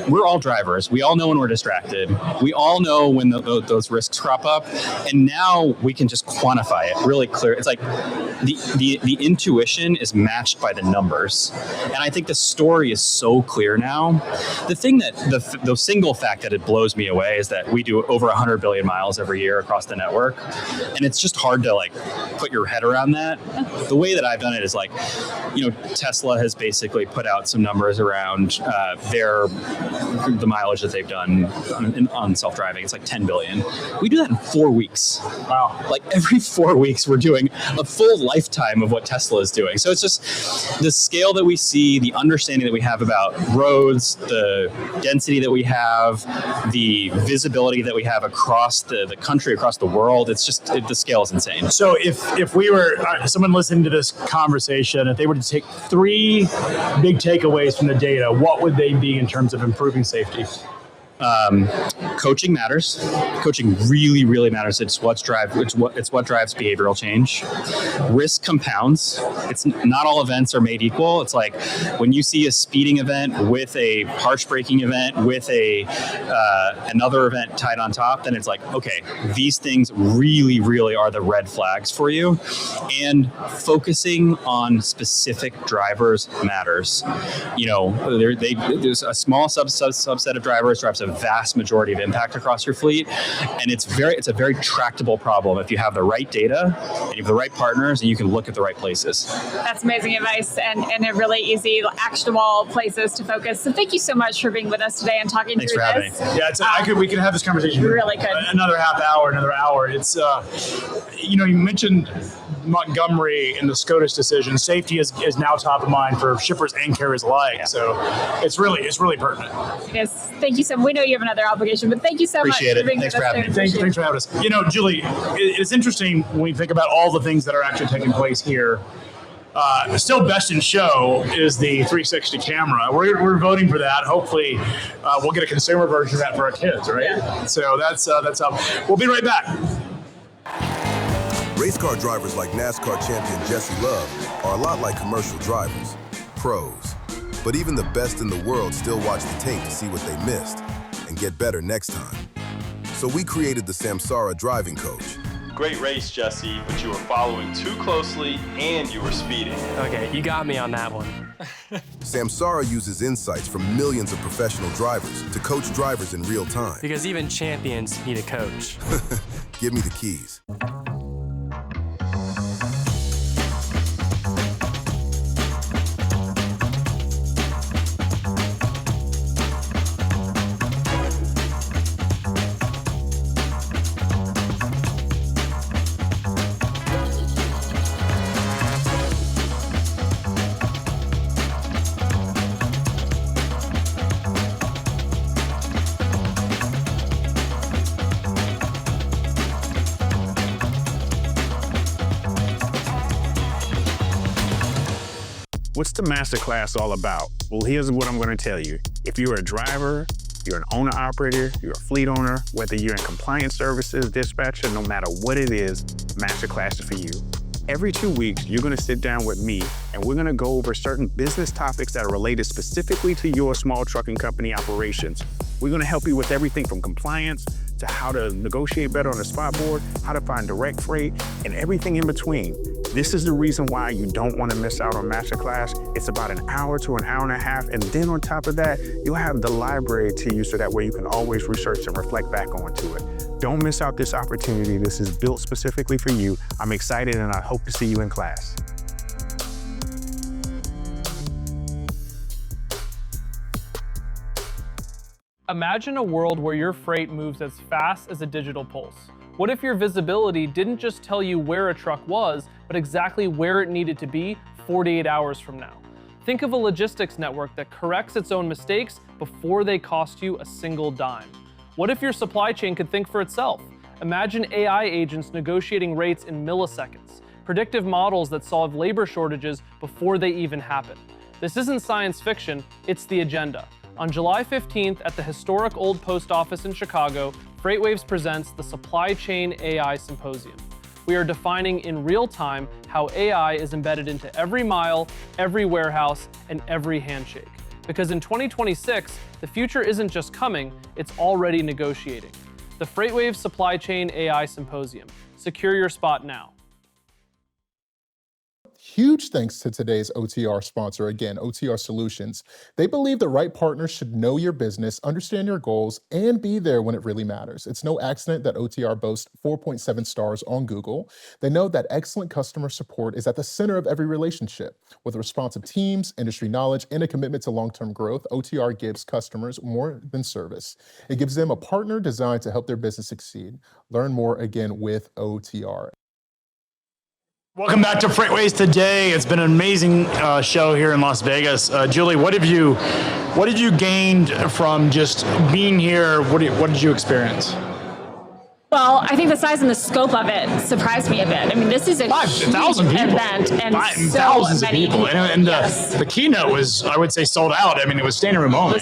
S15: we're all drivers. We all know when we're distracted. We all know when those risks crop up, and now we can just quantify it really clear. It's like the intuition is matched by the numbers, and I think the story is so clear now. The thing that the single fact that it blows me away is that we do over 100 billion miles every year across the network, and it's just hard to like put your head around that. The way that I've done it is like, Tesla has basically put out some numbers around the mileage that they've done on self-driving. It's like 10 billion. We do that in 4 weeks.
S1: Wow.
S15: Like every 4 weeks, we're doing a full lifetime of what Tesla is doing. So it's just the scale that we see, the understanding that we have about roads, the density that we have, the visibility that we have across the country, across the world. It's just, the scale is insane.
S1: So if we were, someone listening to this conversation, if they were to take 3 big takeaways from the data, what would they be in terms of improving safety?
S15: Coaching matters. Coaching really, really matters. It's what drives behavioral change. Risk compounds. It's not all events are made equal. It's like when you see a speeding event with a harsh braking event with another event tied on top, then it's like, okay, these things really, really are the red flags for you. And focusing on specific drivers matters. There's a small subset of drivers drives a vast majority of impact across your fleet, and it's a very tractable problem if you have the right data and you have the right partners and you can look at the right places.
S12: That's amazing advice and a really easy, actionable places to focus. So thank you so much for being with us today and talking
S15: Thanks
S12: through
S15: for
S12: this.
S15: having me.
S1: We could have this conversation.
S12: We really could.
S1: Another half hour, another hour. It's you mentioned Montgomery and the SCOTUS decision. Safety is now top of mind for shippers and carriers alike. Yeah. So it's really pertinent.
S12: Yes. Thank you so much. We know you have another obligation, but thank you so much for being with us.
S1: Thanks for having us. Julie, it's interesting when we think about all the things that are actually taking place here. Still best in show is the 360 camera. We're voting for that. Hopefully, we'll get a consumer version of that for our kids, right? Yeah. So that's up. We'll be right back.
S3: Race car drivers like NASCAR champion Jesse Love are a lot like commercial drivers, pros. But even the best in the world still watch the tape to see what they missed and get better next time. So we created the Samsara driving coach.
S4: Great race, Jesse, but you were following too closely and you were speeding.
S5: Okay, you got me on that one.
S3: Samsara uses insights from millions of professional drivers to coach drivers in real time.
S5: Because even champions need a coach.
S3: Give me the keys.
S6: What's the masterclass all about? Well, here's what I'm going to tell you. If you're a driver, you're an owner-operator, you're a fleet owner, whether you're in compliance services, dispatcher, no matter what it is, masterclass is for you. Every 2 weeks, you're going to sit down with me and we're going to go over certain business topics that are related specifically to your small trucking company operations. We're going to help you with everything from compliance to how to negotiate better on the spot board, how to find direct freight, and everything in between. This is the reason why you don't want to miss out on Masterclass. It's about an hour to an hour and a half, and then on top of that, you'll have the library to use so that way you can always research and reflect back onto it. Don't miss out this opportunity. This is built specifically for you. I'm excited and I hope to see you in class.
S7: Imagine a world where your freight moves as fast as a digital pulse. What if your visibility didn't just tell you where a truck was, but exactly where it needed to be 48 hours from now? Think of a logistics network that corrects its own mistakes before they cost you a single dime. What if your supply chain could think for itself? Imagine AI agents negotiating rates in milliseconds, predictive models that solve labor shortages before they even happen. This isn't science fiction, it's the agenda. On July 15th at the historic Old Post Office in Chicago, FreightWaves presents the Supply Chain AI Symposium. We are defining in real time how AI is embedded into every mile, every warehouse, and every handshake. Because in 2026, the future isn't just coming, it's already negotiating. The FreightWaves Supply Chain AI Symposium. Secure your spot now.
S16: Huge thanks to today's OTR sponsor, again, OTR Solutions. They believe the right partner should know your business, understand your goals, and be there when it really matters. It's no accident that OTR boasts 4.7 stars on Google. They know that excellent customer support is at the center of every relationship. With responsive teams, industry knowledge, and a commitment to long-term growth, OTR gives customers more than service. It gives them a partner designed to help their business succeed. Learn more again with OTR.
S1: Welcome back to FreightWaves Today. It's been an amazing show here in Las Vegas. Julie, what did you gained from just being here? What did you experience?
S12: Well, I think the size and the scope of it surprised me a bit. I mean, this is a huge event and
S1: thousands of people. And
S12: yes.
S1: the keynote was, I would say, sold out. I mean, it was standing room only.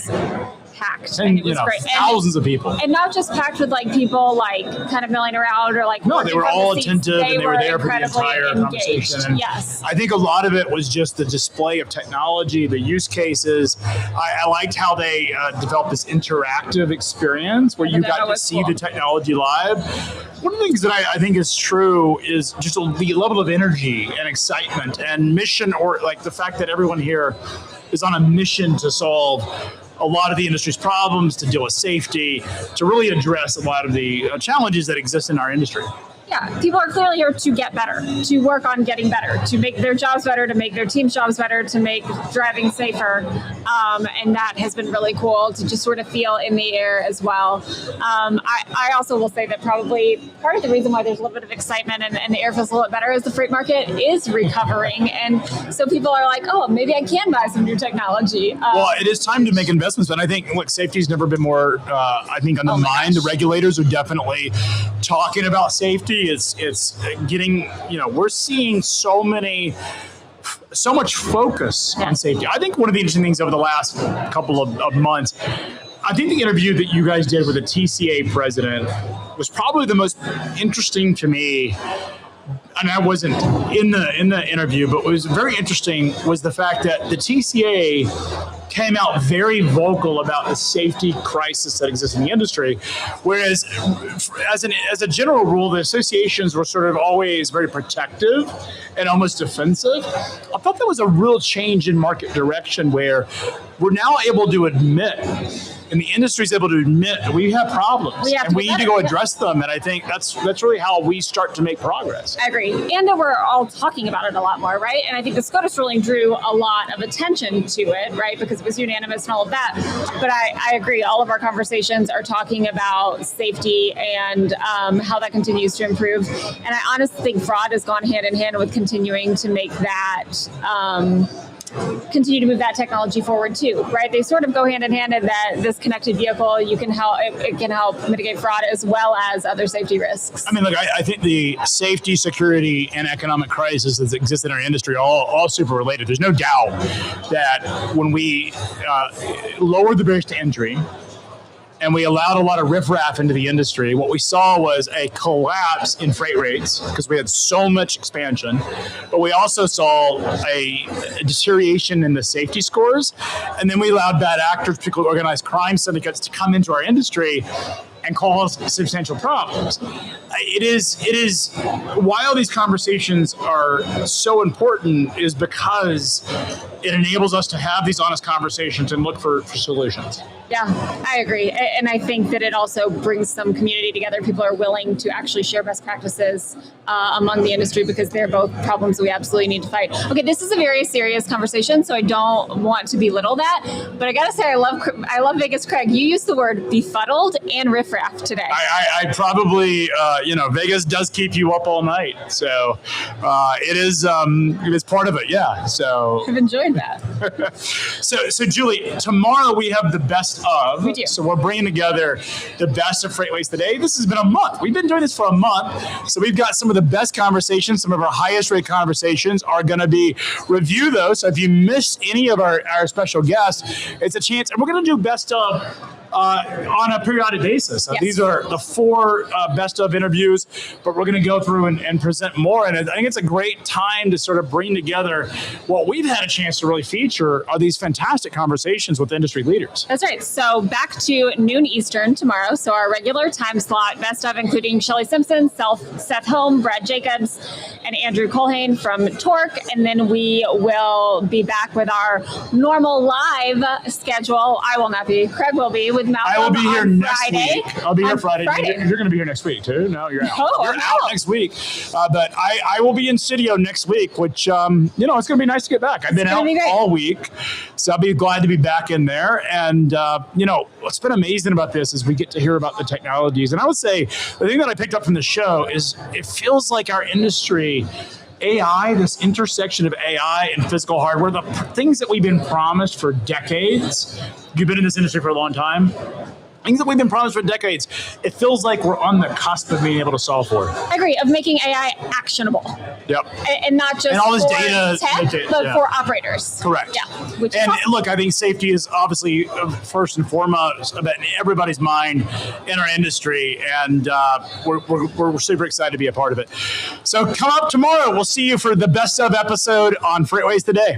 S12: Packed,
S1: and
S12: it was great.
S1: Thousands of people,
S12: and not just packed with like people like kind of milling around or like
S1: no, they were all attentive and they were there for the entire
S12: engaged.
S1: conversation. And
S12: yes,
S1: I think a lot of it was just the display of technology, the use cases. I liked how they developed this interactive experience where you got to see the technology live. One of the things that I think is true is just the level of energy and excitement and mission, or like the fact that everyone here is on a mission to solve a lot of the industry's problems, to deal with safety, to really address a lot of the challenges that exist in our industry.
S12: Yeah, people are clearly here to get better, to work on getting better, to make their jobs better, to make their team's jobs better, to make driving safer. And that has been really cool to just sort of feel in the air as well. I also will say that probably part of the reason why there's a little bit of excitement and the air feels a little bit better is the freight market is recovering. And so people are like, oh, maybe I can buy some new technology.
S1: Well, it is time to make investments. And I think, look, safety's never been more, I think, on the mind. The regulators are definitely talking about safety. It's getting, we're seeing so much focus on safety. I think one of the interesting things over the last couple of months, I think the interview that you guys did with the TCA president was probably the most interesting to me. And I wasn't in the interview, but what was very interesting was the fact that the TCA came out very vocal about the safety crisis that exists in the industry, whereas as a general rule, the associations were sort of always very protective and almost defensive. I thought that was a real change in market direction where we're now able to admit, and the industry is able to admit that we have problems and we need to go address them. And I think that's really how we start to make progress.
S12: I agree. And that we're all talking about it a lot more, right? And I think the SCOTUS ruling drew a lot of attention to it, right? Because it was unanimous and all of that. But I agree. All of our conversations are talking about safety and how that continues to improve. And I honestly think fraud has gone hand in hand with continuing to make that continue to move that technology forward too, right? They sort of go hand in hand in that this connected vehicle, it can help mitigate fraud as well as other safety risks.
S1: I mean, look, I think the safety, security, and economic crisis that exists in our industry are all super related. There's no doubt that when we lowered the barriers to entry, and we allowed a lot of riffraff into the industry, what we saw was a collapse in freight rates because we had so much expansion, but we also saw a deterioration in the safety scores. And then we allowed bad actors, particularly organized crime syndicates, to come into our industry and cause substantial problems. It is why all these conversations are so important is because it enables us to have these honest conversations and look for solutions.
S12: Yeah, I agree. And I think that it also brings some community together. People are willing to actually share best practices among the industry because they're both problems we absolutely need to fight. Okay, this is a very serious conversation, so I don't want to belittle that. But I got to say, I love Vegas. Craig, you used the word befuddled and riffraff today.
S1: I probably, Vegas does keep you up all night. So it is part of it, yeah. So
S12: I've enjoyed that.
S1: So Julie, tomorrow we have the best of.
S12: We do.
S1: So we're bringing together the best of FreightWaves Today. This has been a month. We've been doing this for a month. So we've got some of the best conversations. Some of our highest rate conversations are going to be review those. So if you missed any of our special guests, it's a chance. And we're going to do best of on a periodic basis.
S12: Yes.
S1: These are the 4 best of interviews, but we're going to go through and present more. And I think it's a great time to sort of bring together what we've had a chance to really feature are these fantastic conversations with industry leaders.
S12: That's right. So back to noon Eastern tomorrow. So our regular time slot, best of, including Shelley Simpson, Seth Holm, Brad Jacobs, and Andrew Colhane from Torque. And then we will be back with our normal live schedule. I will not be. Craig will be with Malcolm.
S1: I will be here next
S12: Friday.
S1: week. I'll be here Friday. You're going to be here next week too. No, you're out.
S12: Oh,
S1: you're out next week. But I will be in studio next week, which it's going to be nice to get back. I've been out all week, so I'll be glad to be back in there. And what's been amazing about this is we get to hear about the technologies. And I would say the thing that I picked up from the show is it feels like our industry, AI, this intersection of AI and physical hardware, the things that we've been promised for decades. You've been in this industry for a long time. Things that we've been promised for decades, it feels like we're on the cusp of being able to solve for.
S12: I agree, of making AI actionable.
S1: Yep.
S12: And not just
S1: and all this
S12: for
S1: data,
S12: tech, but for operators.
S1: Correct.
S12: Yeah.
S1: Look, I think safety is obviously first and foremost in everybody's mind in our industry, and we're super excited to be a part of it. So come up tomorrow. We'll see you for the best of episode on FreightWaves Today.